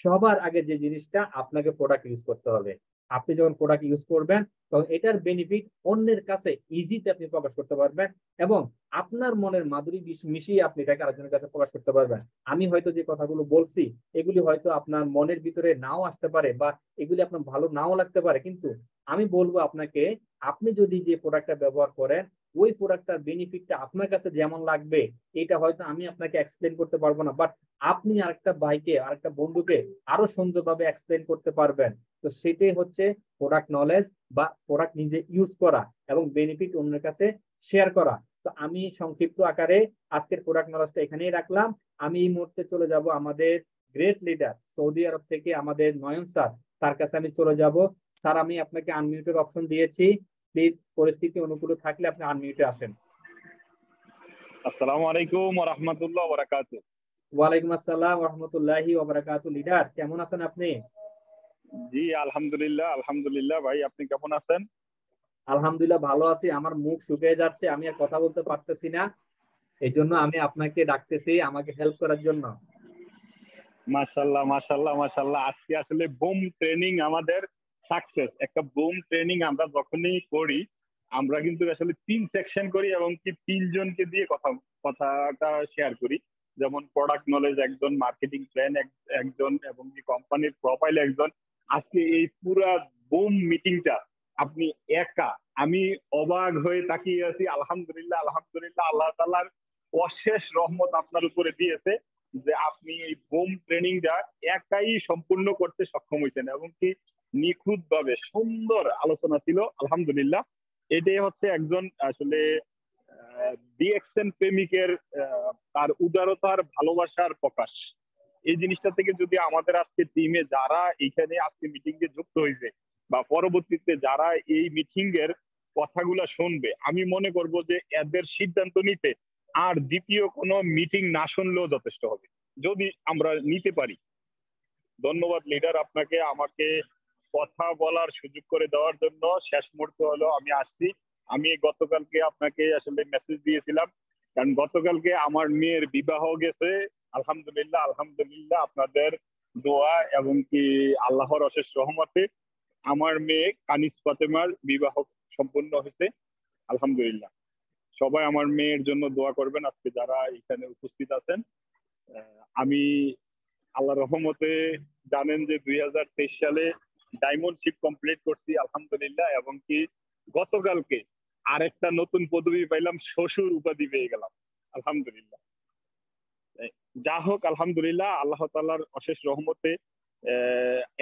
সবার আগে যে জিনিসটা, আপনাকে প্রোডাক্ট ইউজ করতে হবে। আপনি যখন প্রোডাক্ট ইউজ করবেন তখন এটার বেনিফিট অন্যের কাছে ইজিতে আপনি প্রকাশ করতে পারবেন এবং আপনার মনের মাধুরী মিশিয়ে আপনি এটাকে আরেকজনের কাছে প্রকাশ করতে পারবেন। আমি হয়তো যে কথাগুলো বলছি এগুলি হয়তো আপনার মনের ভিতরে নাও আসতে পারে বা এগুলি আপনার ভালো নাও লাগতে পারে, কিন্তু আমি বলবো আপনাকে, আপনি যদি যে প্রোডাক্টটা ব্যবহার করেন ওই প্রোডাক্টটার বেনিফিটটা আপনার কাছে যেমন লাগবে এটা হয়তো আমি আপনাকে এক্সপ্লেন করতে পারবো না, বাট আপনি আরেকটা ভাইকে, আরেকটা বন্ধুকে আরো সুন্দরভাবে এক্সপ্লেন করতে পারবেন। তো সেটাই হচ্ছে প্রোডাক্ট নলেজ বা প্রোডাক্ট নিজে ইউজ করা এবং বেনিফিট অন্যের কাছে শেয়ার করা। তো আমি সংক্ষিপ্ত আকারে আজকের প্রোডাক্ট নলেজটা এখানেই রাখলাম। আমি এই মুহূর্তে চলে যাব আমাদের গ্রেট লিডার সৌদি আরব থেকে আমাদের নয়ন স্যার, তার কাছে আমি চলে যাব। স্যার, আমি আপনাকে আনমিউটের অপশন দিয়েছি, প্লিজ পরিস্থিতি অনুকূল থাকলে আপনি আনমিউটে আসেন। আসসালামু আলাইকুম ওয়া রাহমাতুল্লাহি ওয়া বারাকাতুহু। ওয়ালাইকুম আসসালাম ওয়া রাহমাতুল্লাহি ওয়া বারাকাতুহু। লিডার, কেমন আছেন আপনি? জি আলহামদুলিল্লাহ, আলহামদুলিল্লাহ। ভাই আপনি কেমন আছেন? আলহামদুলিল্লাহ ভালো আছি। আমার মুখ শুকিয়ে যাচ্ছে, আমি আর কথা বলতে পারতেছি না, এই জন্য আমি আপনাকে ডাকতেছি আমাকে হেল্প করার জন্য। মাশাআল্লাহ মাশাআল্লাহ মাশাআল্লাহ। আজকে আসলে বুম ট্রেনিং আমাদের সাকসেস। একটা বুম ট্রেনিং আমরা যখনই করি আমরা কিন্তু আসলে 3 সেকশন করি এবং কি 3 জনকে দিয়ে কথাটা শেয়ার করি। যেমন প্রোডাক্ট নলেজ একজন, মার্কেটিং প্ল্যান একজন এবং কি কোম্পানির প্রোফাইল একজন। আজকে এই পুরা বুম মিটিংটা আপনি একা, আমি অবাক হয়ে তাকিয়ে আছি। আলহামদুলিল্লাহ আলহামদুলিল্লাহ, আল্লাহ তাআলার অশেষ রহমত আপনার উপরে দিয়েছে যে আপনি এই বুম ট্রেনিংটা একাই সম্পূর্ণ করতে সক্ষম হয়েছেন এবং কি নিখুঁত ভাবে সুন্দর আলোচনা ছিল। আলহামদুলিল্লাহ, এটাই হচ্ছে একজন আসলে ডিএক্সএন প্রেমিকের তার উদারতার ভালোবাসার প্রকাশ। এই জিনিসটা থেকে যদি আমাদের আজকে টিমে যারা এখানে আজকে মিটিং এ যুক্ত হয়েছে বা পরবর্তীতে যারা এই মিটিং এর কথাগুলা শুনবে, আমি মনে করব যে এদের সিদ্ধান্ত নিতে আর দ্বিতীয় কোনো মিটিং না শুনলেও যথেষ্ট হবে যদি আমরা নিতে পারি। ধন্যবাদ লিডার আপনাকে আমাকে কথা বলার সুযোগ করে দেওয়ার জন্য। শেষ মুহূর্তে হলো আমি আসছি। আমি গতকালকে আপনাকে আসলে মেসেজ দিয়েছিলাম, কারণ গতকালকে আমার মেয়ের বিবাহ গেছে। আলহামদুলিল্লাহ আলহামদুলিল্লাহ, আপনাদের দোয়া এবং কি আল্লাহর অশেষ রহমতে আমার মেয়ে কানিস ফাতেমার বিবাহ সম্পূর্ণ হয়েছে। আলহামদুলিল্লাহ, সবাই আমার মেয়ের জন্য দোয়া করবেন আজকে যারা এখানে উপস্থিত আছেন। আমি আল্লাহর রহমতে জানেন যে 2023 সালে ডায়মন্ড শিপ কমপ্লিট করছি আলহামদুলিল্লাহ, এবং কি গতকালকে আরেকটা নতুন পদবি পাইলাম, শ্বশুর উপাধি পেয়ে গেলাম আলহামদুলিল্লাহ। যা হোক আলহামদুলিল্লাহ, আল্লাহ তাআলার অশেষ রহমতে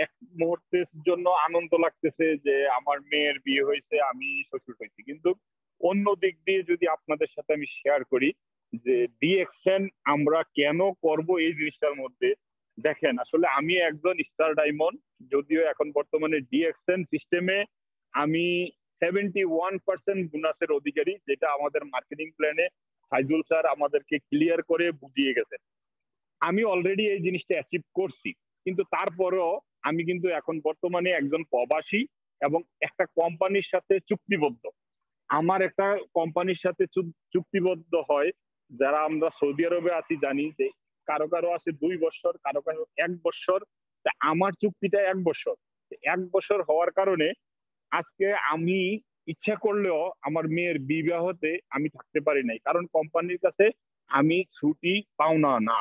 এক মুহূর্তের জন্য আনন্দ লাগতেছে যে আমার মেয়ের বিয়ে হয়েছে, আমি শ্বশুর হয়েছি। কিন্তু অন্য দিক দিয়ে যদি আপনাদের সাথে আমি শেয়ার করি যে ডিএক্সএন আমরা কেন করব এই জিনিসটার মধ্যে, দেখেন আসলে আমি একজন স্টার ডায়মন্ড, যদিও এখন বর্তমানে ডিএক্সএন সিস্টেমে আমি 71% বোনাসের অধিকারী, যেটা আমাদের মার্কেটিং প্ল্যানে ফাইজুল স্যার আমাদেরকে ক্লিয়ার করে বুঝিয়ে গেছেন। আমি অলরেডি এই জিনিসটা অ্যাচিভ করছি, কিন্তু তারপরেও আমি কিন্তু এখন বর্তমানে একজন প্রবাসী এবং একটা কোম্পানির সাথে চুক্তিবদ্ধ। আমার একটা কোম্পানির সাথে চুক্তিবদ্ধ হয়, যারা আমরা সৌদি আরবে আছি জানি যে কারো কারো আছে 2 বছর, কারো কারো 1 বছর। তা আমার চুক্তিটা 1 বছর। 1 বছর হওয়ার কারণে আজকে আমি ইচ্ছা করলেও আমার মেয়ের বিবাহতে আমি থাকতে পারি নাই, কারণ কোম্পানির কাছে আমি ছুটি পাওনা না,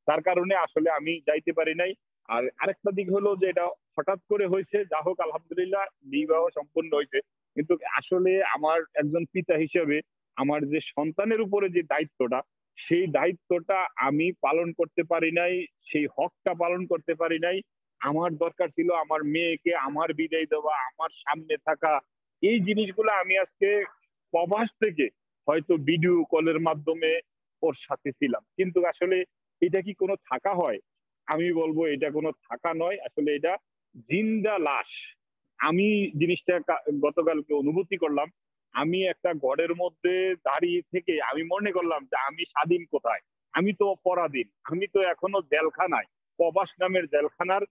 তার কারণে আসলে আমি যাইতে পারি নাই। আর আরেকটা দিক হলো যে এটা হঠাৎ করে হয়েছে, যা হোক আলহামদুলিল্লাহ বিবাহ সম্পন্ন হয়েছে। কিন্তু আসলে আমার একজন পিতা হিসেবে আমার যে সন্তানের উপরে যে দায়িত্বটা, সেই দায়িত্বটা আমি পালন করতে পারি নাই, সেই হকটা পালন করতে পারি নাই। আমার দরকার ছিল আমার মেয়েকে আমার বিদায় দেওয়া, আমার সামনে থাকা, এই জিনিসগুলো আমি আজকে প্রবাস থেকে হয়তো ভিডিও কলের মাধ্যমে ওর সাথে ছিলাম, কিন্তু আসলে এটা কি কোনো থাকা হয়? আমি বলবো এটা কোনো থাকা নয়, আসলে এটা জিন্দা লাশ। আমি জিনিসটা গতকালকে অনুভূতি করলাম। আমি একটা ঘরের মধ্যে দাঁড়িয়ে থেকে আমি মনে করলাম যে আমি স্বাধীন কোথায়, আমি তো পরাধীন, আমি তো এখনো জেলখানায়, প্রবাস নামের জেলখানার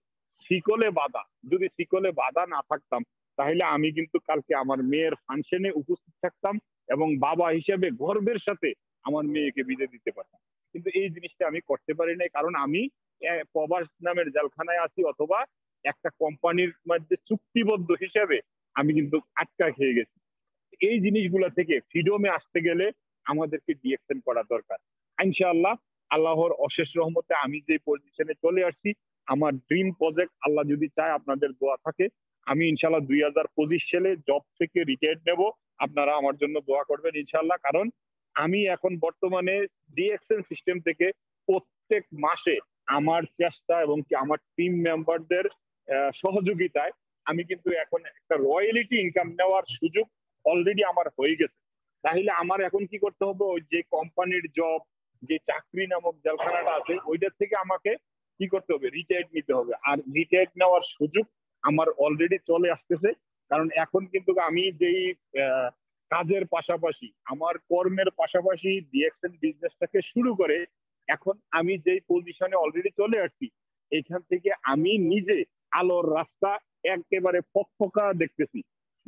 শিকলে বাঁধা। যদি শিকলে বাঁধা না থাকতাম তাহলে আমি কিন্তু কালকে আমার মেয়ের ফাংশনে উপস্থিত থাকতাম এবং বাবা হিসেবে গর্বের সাথে আমার মেয়েকে বিদায় দিতে পারতাম। কিন্তু এই জিনিসটা আমি করতে পারি নাই, কারণ আমি প্রবাস নামের জেলখানায় আছি, অথবা একটা কোম্পানির মধ্যে চুক্তিবদ্ধ হিসেবে আমি কিন্তু আটকা খেয়ে গেছি। এই জিনিসগুলো থেকে ফ্রিডমে আসতে গেলে আমাদেরকে ডিএক্সএন করা দরকার। ইনশাআল্লাহ আল্লাহর অশেষ রহমতে আমি যে পজিশনে চলে আসছি, আমার ড্রিম প্রজেক্ট, আল্লাহ যদি চায় আপনাদের দোয়া থাকে, আমি ইনশাআল্লাহ 2025 সালে জব থেকে রিটায়ার্ড নেব। আপনারা আমার জন্য দোয়া করবেন ইনশাআল্লাহ, কারণ আমি এখন বর্তমানে ডিএক্সএন সিস্টেম থেকে প্রত্যেক মাসে আমার চেষ্টা এবং কি আমার টিম মেম্বারদের সহযোগিতায় আমি কিন্তু এখন একটা রয়্যালিটি ইনকাম নেওয়ার সুযোগ অলরেডি আমার হয়ে গেছে। তাহলে আমার এখন কি করতে হবে, ওই যে কোম্পানির জব, যে চাকরি নামক জেলখানাটা আছে, ওইটার থেকে আমাকে কি করতে হবে, রিটায়ার্ড নিতে হবে। আর রিটায়ার্ড নেওয়ার সুযোগ আমার অলরেডি চলে আসতেছে, কারণ এখন কিন্তু আমি যেই কাজের পাশাপাশি, আমার কর্মের পাশাপাশি ডিএক্সএন বিজনেসটাকে শুরু করে এখন আমি যেই পজিশনে অলরেডি চলে আসছি, এখান থেকে আমি নিজে আলোর রাস্তা একেবারে ফকফকা দেখতেছি।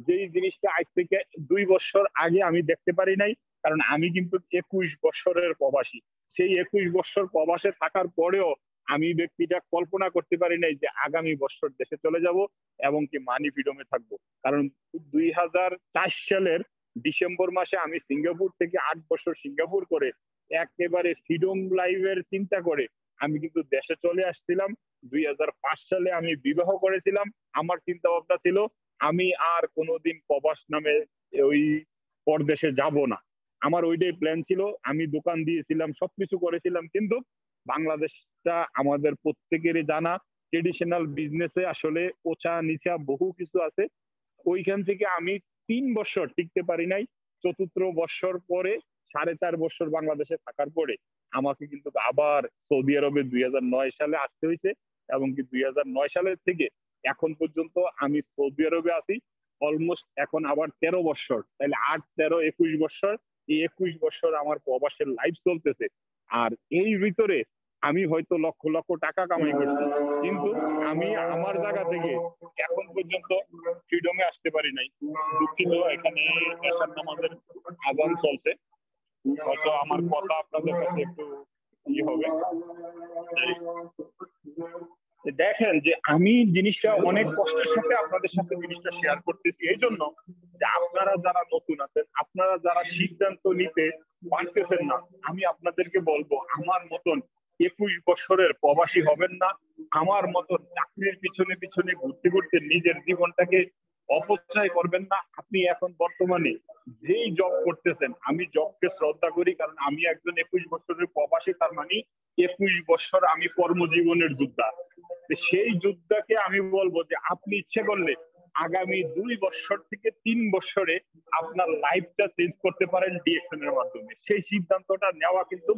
যেই জিনিসটা আজ থেকে 2 বছর আগে আমি দেখতে পারি নাই, কারণ আমি কিন্তু 21 বছরের প্রবাসী। সেই 21 বছর প্রবাসে থাকার পরেও আমি ব্যক্তিটা কল্পনা করতে পারি নাই যে আগামী বছর দেশে চলে যাব এবং কি মানি ফ্রিডমে থাকবো। কারণ 2004 সালের ডিসেম্বর মাসে আমি সিঙ্গাপুর থেকে 8 বছর সিঙ্গাপুর করে একেবারে ফ্রিডম লাইফের চিন্তা করে আমি কিন্তু দেশে চলে আসছিলাম। 2005 সালে আমি বিবাহ করেছিলাম। আমার চিন্তা ভাবনা ছিল আমি আর কোনোদিন প্রবাস নামে ওই পরদেশে যাব না। আমার ওইটাই প্ল্যান ছিল। আমি দোকান দিয়েছিলাম, সবকিছু করেছিলাম, কিন্তু বাংলাদেশটা আমাদের প্রত্যেকেরই জানা, ট্রেডিশনাল বিজনেসে আসলে ওচা নিচা বহু কিছু আছে। ওইখান থেকে আমি 3 বছর টিকতে পারি নাই। চতুর্থ বছর পরে 4.5 বছর বাংলাদেশে থাকার পরে আমাকে কিন্তু আবার সৌদি আরবে 2009 সালে আসতে হয়েছে, এবং কি 2009 সালের থেকে এখন পর্যন্ত আমি সৌদি আরবে আছি। অলমোস্ট এখন আবার 13 বছর, তাহলে 8, 13, 21 বছর। এই 21 বছর আমার প্রবাসের লাইফ চলতেছে। আর এই ভিতরে আমি হয়তো লক্ষ লক্ষ টাকা কামাই করছি, কিন্তু আমি আমার জায়গা থেকে এখন পর্যন্ত ফ্রিডমে আসতে পারি নাই। দুঃখিত, এখানে এশার নামাজের আজান চলছে, হয়তো আমার কথা আপনাদের কাছে একটু হবে। দেখেন যে আমি জিনিসটা অনেক কষ্টের সাথে আপনাদের সাথে জিনিসটা শেয়ার করতেছি এই জন্য যে আপনারা যারা নতুন আছেন, আপনারা যারা সিদ্ধান্ত নিতে পারতেছেন না, আমি আপনাদেরকে বলবো আমার মতন 21 বছরের প্রবাসী হবেন না। আমার মতন চাকরির পিছনে পিছনে ঘুরতে ঘুরতে নিজের জীবনটাকে অপচয় করবেন না। আপনি এখন বর্তমানে যেই জব করতেছেন, আমি জবকে শ্রদ্ধা করি, কারণ আমি একজন 21 বছরের প্রবাসী। তার মানে 21 বছর আমি কর্মজীবনের যোদ্ধা। তো সেই যোদ্ধাকে আমি বলবো যে আপনি ইচ্ছে করলে আগামী 2 বছর থেকে 3 বছরে আপনার লাইফটা চেঞ্জ করতে পারেন ডিএকশন এর মাধ্যমে। সেই সিদ্ধান্তটা নেওয়া কিন্তু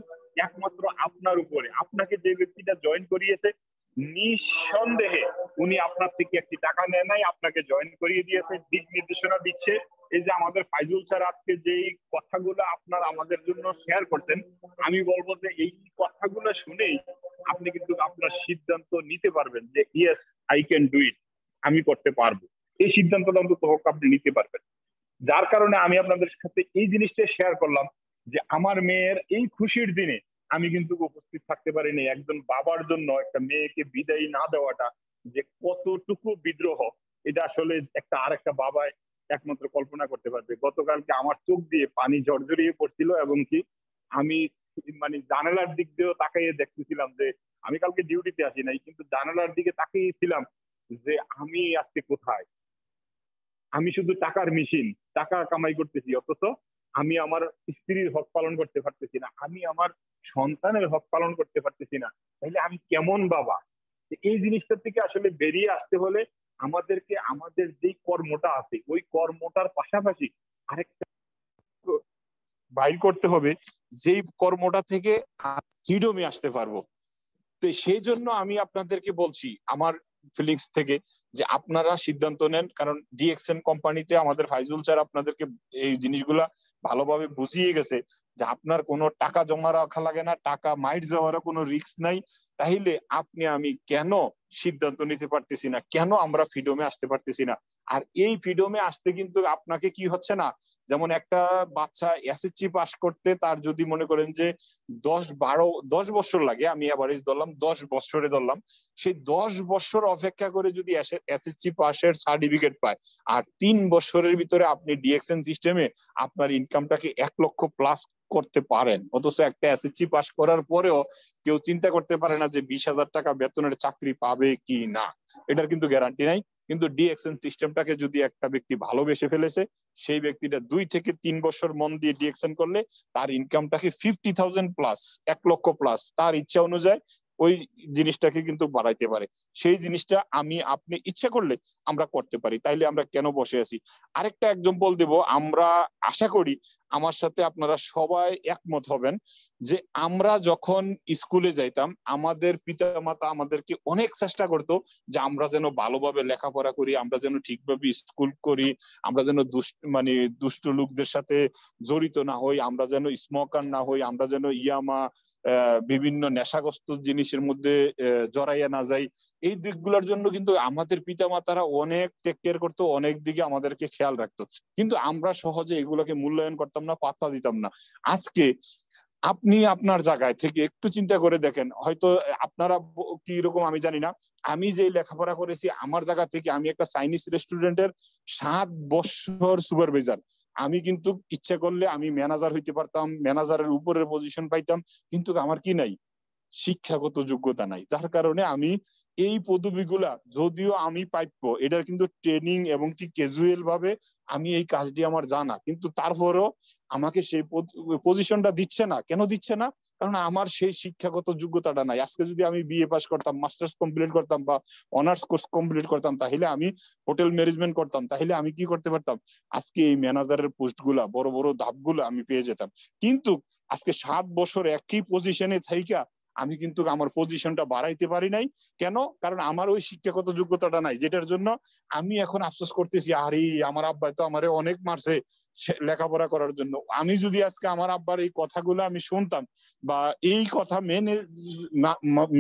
একমাত্র আপনার উপরে। আপনাকে যে ব্যক্তিটা জয়েন করিয়েছে নিঃসন্দেহে উনি আপনার থেকে একটি টাকা নেয় নাই, আপনাকে জয়েন করিয়ে দিয়েছে, দিক নির্দেশনা দিচ্ছে। এই যে আমাদের ফাইজুল স্যার আজকে যে কথাগুলো আপনার আমাদের জন্য শেয়ার করছেন, আমি বলবো যে এই কথাগুলো শুনেই আপনি কিন্তু আপনার সিদ্ধান্ত নিতে পারবেন যে yes I can do it, আমি করতে পারবো। এই সিদ্ধান্তটা অন্তত হোক আপনি নিতে পারবেন। যার কারণে আমি আপনাদের সাথে এই জিনিসটা শেয়ার করলাম যে আমার মেয়ের এই খুশির দিনে আমি কিন্তু উপস্থিত থাকতে পারিনি। একজন বাবার জন্য একটা মেয়েকে বিদায় না দেওয়াটা যে কতটুকু বিদ্রোহ, এটা আসলে একটা আরেকটা বাবা একমাত্র কল্পনা করতে পারবে। গতকালকে আমার চোখ দিয়ে পানি ঝরঝরিয়ে পড়ছিল এবং কি আমি মানে জানালার দিক দিয়েও তাকিয়ে দেখতেছিলাম যে আমি কালকে ডিউটিতে আসি নাই, কিন্তু জানালার দিকে তাকিয়েছিলাম যে আমি আজকে কোথায়। আমি শুধু টাকার মেশিন, টাকা কামাই করতেছি, অথচ আমি আমার স্ত্রীর হক পালন করতে পারতেছি না, আমি আমার সন্তানের হক পালন করতে পারতেছি না। তাইলে আমি কেমন বাবা? এই জিনিসটা থেকে আসলে বেরিয়ে আসতে হলে আমাদেরকে আমাদের যেই কর্মটা আছে ওই কর্মটার পাশাপাশি আরেকটা বাইর করতে হবে, যেই কর্মটা থেকে ফ্রিডমে আসতে পারবো। তো সেই জন্য আমি আপনাদেরকে বলছি আমার ফিলিংস থেকে যে আপনারা সিদ্ধান্ত নেন, কারণ ডিএক্সএন কোম্পানিতে আমাদের ফাইজুল স্যার আপনাদেরকে এই জিনিসগুলা ভালোভাবে বুঝিয়ে গেছে যে আপনার কোনো টাকা জমা রাখা লাগে না, টাকা মাইট যাওয়ারও কোনো রিস্ক নাই। তাইলে আপনি আমি কেন সিদ্ধান্ত নিতে পারতেছি না, কেন আমরা ফ্রিডমে আসতে পারতেছি না? আর এই ফ্রিডমে আসতে কিন্তু আপনাকে কি হচ্ছে না, যেমন একটা বাচ্চা এসএসসি পাস করতে তার যদি মনে করেন যে 10 বছর লাগে, আমি এভারেজ ধরলাম 10 বছরে ধরলাম, সেই 10 বছর অপেক্ষা করে যদি এসএসসি পাসের সার্টিফিকেট পায় আর 3 বছরের ভিতরে আপনি ডিএক্সএন সিস্টেমে আপনার ইনকামটাকে 1 লক্ষ প্লাস করতে পারেন, অথচ একটা এসএসসি পাস করার পরেও কেউ চিন্তা করতে পারে না যে 20,000 টাকা বেতনের চাকরি পাবে কি না, এটার কিন্তু গ্যারান্টি নাই। কিন্তু ডিএক্সএন সিস্টেমটাকে যদি একটা ব্যক্তি ভালোবেসে ফেলেছে, সেই ব্যক্তিটা 2 থেকে 3 বছর মন দিয়ে ডিএক্সএন করলে তার ইনকামটাকে 50,000 প্লাস, 1 লক্ষ প্লাস তার ইচ্ছা অনুযায়ী ওই জিনিসটাকে কিন্তু বাড়াইতে পারে। সেই জিনিসটা আমি আপনি ইচ্ছা করলে আমরা করতে পারি, তাইলে আমরা কেন বসে আছি? আরেকটা এক্সাম্পল দেব, আমরা আশা করি আমার সাথে আপনারা সবাই একমত হবেন যে আমরা যখন স্কুলে যাইতাম আমাদের পিতামাতা আমাদেরকে অনেক চেষ্টা করতো যে আমরা যেন ভালোভাবে লেখাপড়া করি, আমরা যেন ঠিকভাবে স্কুল করি, আমরা যেন দুষ্ট লোকদের সাথে জড়িত না হই, আমরা যেন স্মোকার না হই, আমরা যেন ইয়ামা বিভিন্ন নেশাগ্রস্ত জিনিসের মধ্যে জড়াইয়া না যাই। এই দিকগুলোর জন্য কিন্তু আমাদের পিতামাতারা অনেক টেক কেয়ার করতো, অনেক দিকে আমাদেরকে খেয়াল রাখতো, কিন্তু আমরা সহজে এগুলোকে মূল্যায়ন করতাম না, পাত্তা দিতাম না। আজকে আপনি আপনার জায়গায় থেকে একটু চিন্তা করে দেখেন, হয়তো আপনারা কি রকম আমি জানি না, আমি যে লেখাপড়া করেছি আমার জায়গা থেকে আমি একটা চাইনিজ রেস্টুরেন্টের 7 বছর সুপারভাইজার, আমি কিন্তু ইচ্ছে করলে আমি ম্যানেজার হইতে পারতাম, ম্যানেজারের উপরের পজিশন পাইতাম, কিন্তু আমার কি নাই, শিক্ষাগত যোগ্যতা নাই। যার কারণে আমি এই পদবিগুলা যদিও আমি প্রাপ্য, এটার কিন্তু ট্রেনিং এবং কি ক্যাজুয়াল ভাবে আমি এই কাজটি আমার জানা, কিন্তু তারপরেও আমাকে সেই পজিশনটা দিচ্ছে না। কেন দিচ্ছে না? কারণ আমার সেই শিক্ষাগত যোগ্যতাটা নাই। আজকে যদি আমি বিএ পাস করতাম, মাস্টার্স কমপ্লিট করতাম বা অনার্স কোর্স কমপ্লিট করতাম, তাহলে আমি হোটেল ম্যানেজমেন্ট করতাম, তাহলে আমি কি করতে পারতাম, আজকে এই ম্যানেজারের পোস্ট গুলা, বড় বড় ধাপগুলো আমি পেয়ে যেতাম। কিন্তু আজকে 7 বছর একই পজিশনে থাইকা আমি কিন্তু আমার পজিশনটা বাড়াইতে পারি নাই। কেন? কারণ আমার ওই শিক্ষাগত যোগ্যতাটা নাই, যেটার জন্য আমি এখন আফসোস করতেছি, আরে আমার আব্বাই তো আমারে অনেক মারছে লেখাপড়া করার জন্য। আমি যদি আজকে আমার আব্বার এই কথাগুলো আমি শুনতাম বা এই কথা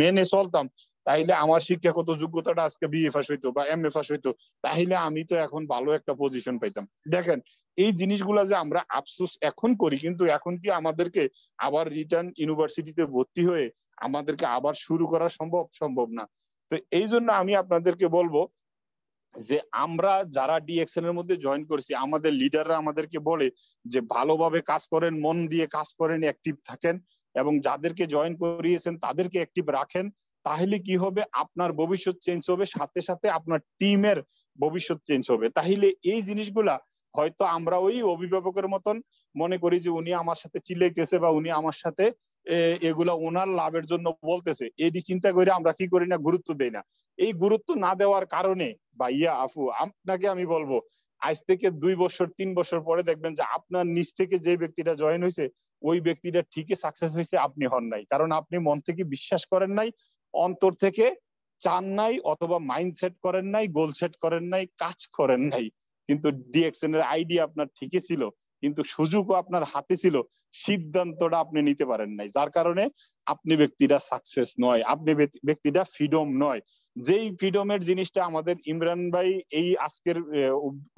মেনে চলতাম, তাইলে আমার শিক্ষাগত যোগ্যতাটা আজকে বিএ পাস হইতো বা এমএ পাস হইতো, তাহলে আমি তো এখন ভালো একটা পজিশন পাইতাম। দেখেন এই জিনিসগুলা যে আমরা আফসোস এখন করি, কিন্তু এখন কি আমাদেরকে আবার রিটার্ন ইউনিভার্সিটিতে ভর্তি হয়ে আমাদেরকে আবার শুরু করা সম্ভব না। তো এই জন্য আমি আপনাদেরকে বলবো যে আমরা যারা ডিএক্সএন এর মধ্যে জয়েন করছি, আমাদের লিডাররা আমাদেরকে বলে যে ভালোভাবে কাজ করেন, মন দিয়ে কাজ করেন, অ্যাক্টিভ থাকেন, এবং যাদেরকে জয়েন করিয়েছেন তাদেরকে অ্যাক্টিভ রাখেন। তাহলে কি হবে, আপনার ভবিষ্যৎ চেঞ্জ হবে, সাথে সাথে আপনার টিমের ভবিষ্যৎ চেঞ্জ হবে। তাহলে এই জিনিসগুলা হয়তো আমরা ওই অভিভাবকের মতন মনে করি যে উনি আমার সাথে চিল্লাইতেছে বা উনি আমার সাথে এগুলা ওনার লাভের জন্য বলতেছে, এটি চিন্তা করে আমরা কি করি না, গুরুত্ব দেই না। এই গুরুত্ব না দেওয়ার কারণে ভাইয়া আপু আপনাকে আমি বলবো, আজ থেকে 2 বছর 3 বছর পরে দেখবেন যে আপনার নিচ থেকে যে ব্যক্তিটা জয়েন হয়েছে ওই ব্যক্তিটা ঠিকই সাকসেস হয়েছে, আপনি হন নাই। কারণ আপনি মন থেকে বিশ্বাস করেন নাই, অন্তর থেকে চান নাই, অথবা মাইন্ড সেট করেন নাই, গোল সেট করেন নাই, কাজ করেন নাই। কিন্তু ডিএক্সএন এর আইডিয়া আপনার ঠিকই ছিল, কিন্তু সুযোগও আপনার হাতে ছিল, সিদ্ধান্তটা আপনি নিতে পারেন নাই, যার কারণে আপনি ব্যক্তিটা সাকসেস নয়, আপনি ব্যক্তিটা ফ্রিডম নয়। যেই ফ্রিডমের জিনিসটা আমাদের ইমরান ভাই এই আজকের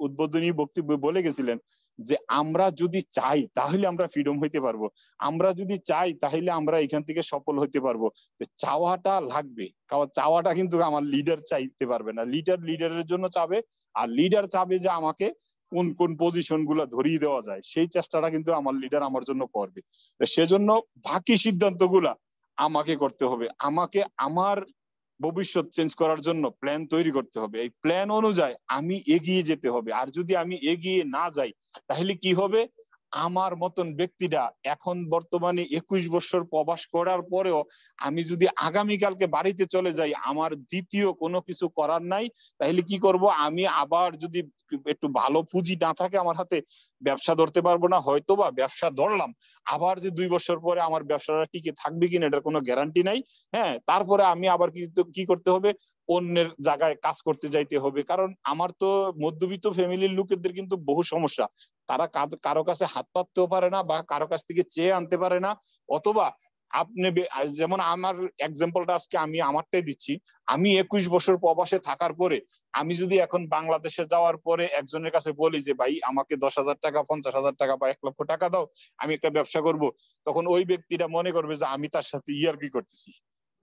উদ্বোধনী বক্তব্যে বলে গেছিলেন যে আমরা যদি চাই তাহলে আমরা ফ্রিডম হইতে পারবো, আমরা যদি চাই তাহলে আমরা এখান থেকে সফল হইতে পারবো। চাওয়াটা লাগবে, কারণ চাওয়াটা কিন্তু আমার লিডার চাইতে পারবে না, লিডারের জন্য চাবে, আর লিডার চাবে যে আমাকে কোন কোন পজিশন গুলা ধরিয়ে দেওয়া যায়, সেই চেষ্টাটা কিন্তু আমার লিডার আমার জন্য করবে। সেজন্য বাকি সিদ্ধান্ত গুলা আমাকে করতে হবে, আমাকে আমার ভবিষ্যৎ চেঞ্জ করার জন্য প্ল্যান তৈরি করতে হবে, এই প্ল্যান অনুযায়ী আমি এগিয়ে যেতে হবে। আর যদি আমি এগিয়ে না যাই তাহলে কি হবে, আমার মতন ব্যক্তিরা এখন বর্তমানে 21 বছর প্রবাস করার পরেও আমি যদি আগামীকালকে বাড়িতে চলে যাই, আমার দ্বিতীয় কোনো কিছু করার নাই, তাহলে কি করব, আমি আবার যদি একটু ভালো পুঁজি না থাকে আমার হাতে, ব্যবসা ধরতে পারবো না, হয়তো বা ব্যবসা ধরলাম, আবার যে 2 বছর পরে আমার ব্যবসাটা টিকে থাকবে কিনা এটার কোনো গ্যারান্টি নাই। হ্যাঁ, তারপরে আমি আবার কি করতে হবে, অন্যের জায়গায় কাজ করতে যাইতে হবে। কারণ আমার তো মধ্যবিত্ত ফ্যামিলির লোকেদের কিন্তু বহু সমস্যা, তারা কারো কাছে হাত পাততেও পারে না বা কারো কাছ থেকে চেয়ে আনতে পারে না। অথবা আপনি যেমন আমার এক্সাম্পলটা আজকে আমি আমারটাই দিচ্ছি, আমি 21 বছর প্রবাসে থাকার পরে আমি যদি এখন বাংলাদেশে যাওয়ার পরে একজনের কাছে বলি যে ভাই আমাকে 10,000 টাকা 50,000 টাকা বা 1 লক্ষ টাকা দাও, আমি একটা ব্যবসা করব, তখন ওই ব্যক্তিটা মনে করবে যে আমি তার সাথে ইয়ার্কি করতেছি।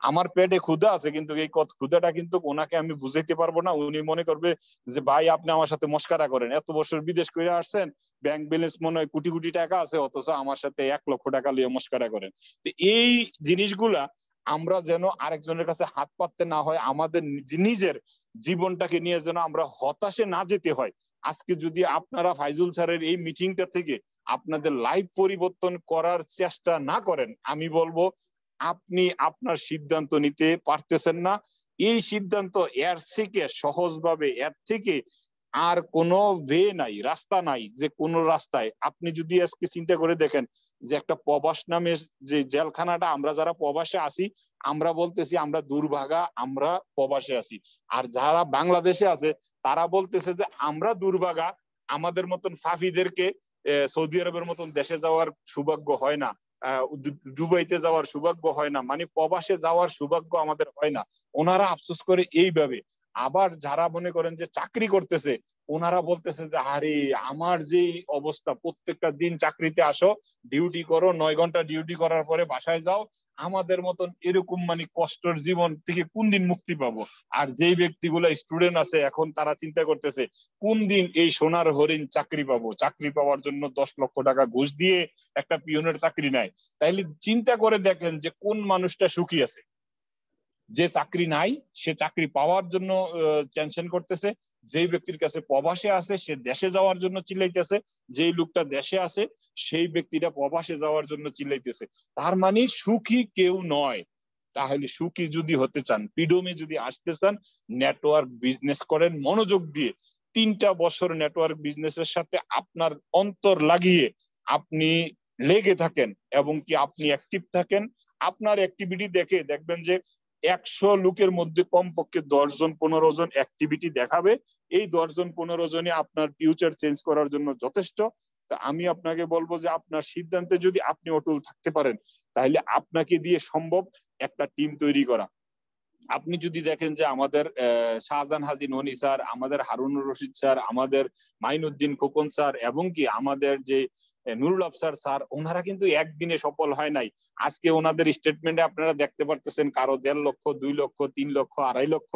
আমার পেটে ক্ষুধা আছে, কিন্তু এই ক্ষুধাটা কিন্তু ওনাকে আমি বুঝাইতে পারবো না, উনি মনে করবে যে ভাই আপনি আমার সাথে মস্কারা করেন, এত বছর বিদেশ করে আসছেন, ব্যাংক ব্যালেন্স মনে হয় কোটি কোটি টাকা আছে, অথচ আমার সাথে 1 লক্ষ টাকা লিয়ে মস্কারা করেন। তো এই জিনিসগুলা আমরা যেন আরেকজনের কাছে হাত পাততে না হয়, আমাদের নিজের জীবনটাকে নিয়ে যেন আমরা হতাশে না যেতে হয়। আজকে যদি আপনারা ফাইজুল স্যারের এই মিটিংটা থেকে আপনাদের লাইফ পরিবর্তন করার চেষ্টা না করেন, আমি বলবো আপনি আপনার সিদ্ধান্ত নিতে পারতেছেন না। এই সিদ্ধান্ত এর থেকে সহজভাবে, এর থেকে আর কোনো ওয়ে নাই, রাস্তা নাই, যে কোন রাস্তায় আপনি যদি আজকে চিন্তা করে দেখেন যে একটা প্রবাস নামে যে জেলখানাটা, আমরা যারা প্রবাসে আছি আমরা বলতেছি আমরা দুর্ভাগা, আমরা প্রবাসে আছি, আর যারা বাংলাদেশে আছে তারা বলতেছে যে আমরা দুর্ভাগা, আমাদের মতন ফাফিদেরকে সৌদি আরবের মতন দেশে যাওয়ার সৌভাগ্য হয় না, দুবাইতে যাওয়ার সৌভাগ্য হয় না, মানে প্রবাসে যাওয়ার সৌভাগ্য আমাদের হয় না। ওনারা আফসোস করে এইভাবে। আবার যারা মনে করেন যে চাকরি করতেছে, ওনারা বলতেছে যে আরে আমার যে অবস্থা, প্রত্যেকটা দিন চাকরিতে আসো, ডিউটি করো, 9 ঘন্টা ডিউটি করার পরে বাসায় যাও, আমাদের মতন এরকম মানে কষ্টের জীবন থেকে কোন দিন মুক্তি পাবো। আর যেই ব্যক্তিগুলো স্টুডেন্ট আছে এখন তারা চিন্তা করতেছে কোন দিন এই সোনার হরিণ চাকরি পাবো, চাকরি পাওয়ার জন্য 10 লক্ষ টাকা ঘুষ দিয়ে একটা পিয়নের চাকরি নেয়। তাইলে চিন্তা করে দেখেন যে কোন মানুষটা সুখী আছে, যে চাকরি নাই সে চাকরি পাওয়ার জন্য টেনশন করতেছে, যেই ব্যক্তির কাছে প্রবাসে আছে সে দেশে যাওয়ার জন্য চিল্লাইতেছে, যেই লোকটা দেশে আছে সেই ব্যক্তিটা প্রবাসে যাওয়ার জন্য চিল্লাইতেছে। তার মানে সুখী কেউ নয়। তাহলে সুখী যদি হতে চান, ফ্রিডমে যদি আসতে চান, নেটওয়ার্ক বিজনেস করেন মনোযোগ দিয়ে, 3টা বছর নেটওয়ার্ক বিজনেসের সাথে আপনার অন্তর লাগিয়ে আপনি লেগে থাকেন এবং কি আপনি অ্যাক্টিভ থাকেন। আপনার অ্যাক্টিভিটি দেখে দেখবেন যে 100 লোকের মধ্যে কমপক্ষে 10 জন 15 জন অ্যাক্টিভিটি দেখাবে, এই 10 জন 15 জনই আপনার ফিউচার চেঞ্জ করার জন্য যথেষ্ট। তা আমি আপনাকে বলবো যে আপনার সিদ্ধান্তে যদি আপনি অটল থাকতে পারেন তাহলে আপনাকে দিয়ে সম্ভব একটা টিম তৈরি করা। আপনি যদি দেখেন যে আমাদের শাহজাহান হাজি ননি স্যার, আমাদের হারুনুর রশিদ স্যার, আমাদের মাইনুদ্দিন খোকন স্যার এবং কি আমাদের যে নুরুল আফসার স্যার, ওনারা কিন্তু একদিনে সফল হয় নাই। আজকে ওনাদের স্টেটমেন্টে আপনারা দেখতে পারতেছেন কারো 1.5 লক্ষ 2 লক্ষ 3 লক্ষ 2.5 লক্ষ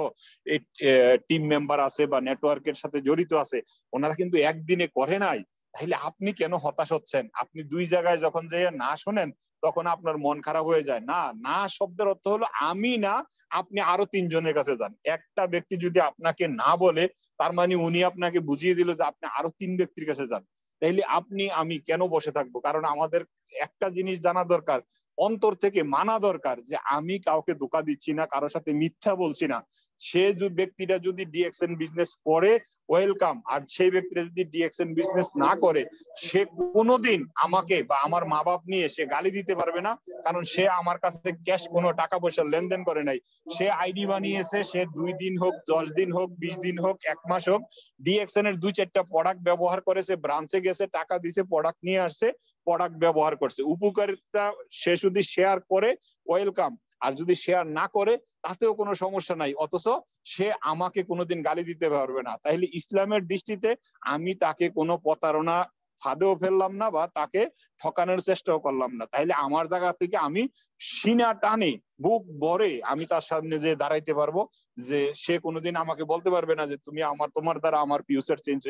টিম মেম্বার আছে বা নেটওয়ার্কের সাথে জড়িত আছে, ওনারা কিন্তু একদিনে করে নাই। তাহলে আপনি কেন হতাশ হচ্ছেন? আপনি দুই জায়গায় যখন যে না শোনেন তখন আপনার মন খারাপ হয়ে যায়। না, না শব্দের অর্থ হলো আমি না, আপনি আরো তিনজনের কাছে যান। একটা ব্যক্তি যদি আপনাকে না বলে তার মানে উনি আপনাকে বুঝিয়ে দিল যে আপনি আরো তিন ব্যক্তির কাছে যান। তাইলে আপনি আমি কেন বসে থাকবো? কারণ আমাদের একটা জিনিস জানা দরকার, অন্তর থেকে মানা দরকার যে আমি কাউকে ধোঁকা দিচ্ছি না, কারোর সাথে মিথ্যা বলছি না। সে ব্যক্তিটা যদি ডিএক্সএন বিজনেস করে ওয়েলকাম, আর সেই ব্যক্তিটা যদি ডিএক্সএন বিজনেস না করে সে কোনোদিন আমাকে বা আমার মা বাপ নিয়ে সে গালি দিতে পারবে না, কারণ সে আমার কাছে ক্যাশ কোনো টাকা পয়সা লেনদেন করে নাই। সে আইডি বানিয়েছে, সে 2 দিন হোক, 10 দিন হোক, 20 দিন হোক, 1 মাস হোক, ডিএক্সএন এর 2-4টা প্রোডাক্ট ব্যবহার করেছে, ব্রাঞ্চে গেছে, টাকা দিছে, প্রোডাক্ট নিয়ে আসছে, প্রোডাক্ট ব্যবহার করছে। উপকারিতা সে যদি শেয়ার করে ওয়েলকাম, আর যদি শেয়ার না করে তাতেও কোনো সমস্যা নাই, অথচ সে আমাকে কোনোদিন গালি দিতে পারবে না। তাহলে ইসলামের দৃষ্টিতে আমি তাকে কোনো প্রতারণা ফাঁদেও ফেললাম না বা তাকে ঠকানোর চেষ্টাও করলাম না। তাইলে আমার জায়গা থেকে আমি সিনা টানে বুক ভরে আমি তার সামনে যে দাঁড়াইতে পারবো, যে সে কোনোদিন আমাকে বলতে পারবে না যে তুমি তোমার দ্বারা আমার ফিউচার চেঞ্জ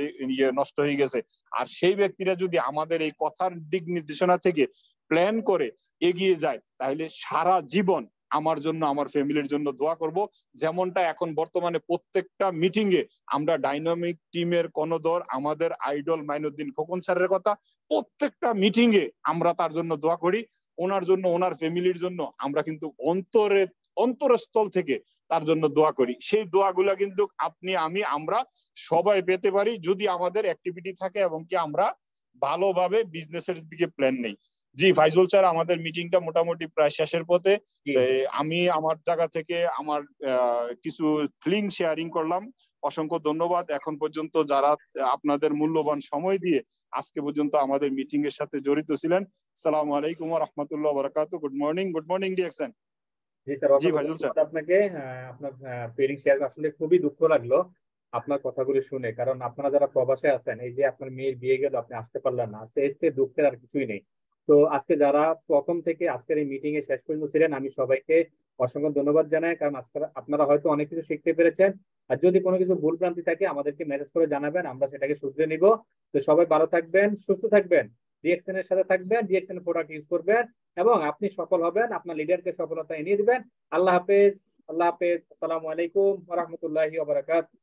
নষ্ট হয়ে গেছে। আর সেই ব্যক্তিরা যদি আমাদের এই কথার দিক নির্দেশনা থেকে প্ল্যান করে এগিয়ে যায় তাহলে সারা জীবন আমার জন্য, আমার ফ্যামিলির জন্য দোয়া করব। যেমনটা এখন বর্তমানে প্রত্যেকটা মিটিং এ আমরা ডাইনামিক টিমের কর্ণধর আমাদের আইডল মাইনুদ্দিন খোকন স্যারের কথা, প্রত্যেকটা মিটিং এ আমরা তার জন্য দোয়া করি। ওনার জন্য, ওনার ফ্যামিলির জন্য আমরা কিন্তু অন্তরস্থল থেকে তার জন্য দোয়া করি। সেই দোয়াগুলা কিন্তু আপনি, আমি, আমরা সবাই পেতে পারি যদি আমাদের অ্যাক্টিভিটি থাকে এবং কি আমরা ভালোভাবে বিজনেসের দিকে প্ল্যান নেই। জি ফাইজুল স্যার, আমাদের মিটিংটা মোটামুটি প্রায় শেষের পথে। আমি আমার জায়গা থেকে আমার কিছু ফিলিং শেয়ারিং করলাম। অসংখ্য ধন্যবাদ এখন পর্যন্ত যারা আপনাদের মূল্যবান সময় দিয়ে আজকে পর্যন্ত আমাদের মিটিং এর সাথে জড়িত ছিলেন। আসসালামু আলাইকুম ওয়া রাহমাতুল্লাহি ওয়া বারাকাতুহু। Good morning DXN. জি স্যার, জি অসংখ্য ফাইজুল স্যার। ধন্যবাদ আপনাকে। আপনার ফিলিং শেয়ার আসলে খুবই দুঃখ লাগলো আপনার কথাগুলো শুনে, কারণ আপনারা যারা প্রবাসে আছেন, এই যে আপনার মেয়ের বিয়ে গেল, আপনি আসতে পারলেন না, এর চেয়ে দুঃখের আর কিছুই নেই। তো আজকে যারা প্রথম থেকে আজকের এই মিটিং এ শেষ পর্যন্ত ছিলেন, আমি সবাইকে অসংখ্য ধন্যবাদ জানাই, কারণ আজকে আপনারা হয়তো অনেক কিছু শিখতে পেরেছেন। আর যদি কোনো কিছু ভুল ভ্রান্তি থাকে আমাদেরকে মেসেজ করে জানাবেন, আমরা সেটাকে শুধরে নিব। তো সবাই ভালো থাকবেন, সুস্থ থাকবেন, ডিএক্সএন এর সাথে থাকবেন, ডিএক্সএন এর প্রোডাক্ট ইউজ করবেন, এবং আপনি সফল হবেন, আপনার লিডারকে সফলতা এনে দিবেন। আল্লাহ হাফেজ। আল্লাহ হাফেজ। আসসালামু আলাইকুম ওয়া রাহমাতুল্লাহি ওয়া বারাকাতুহু।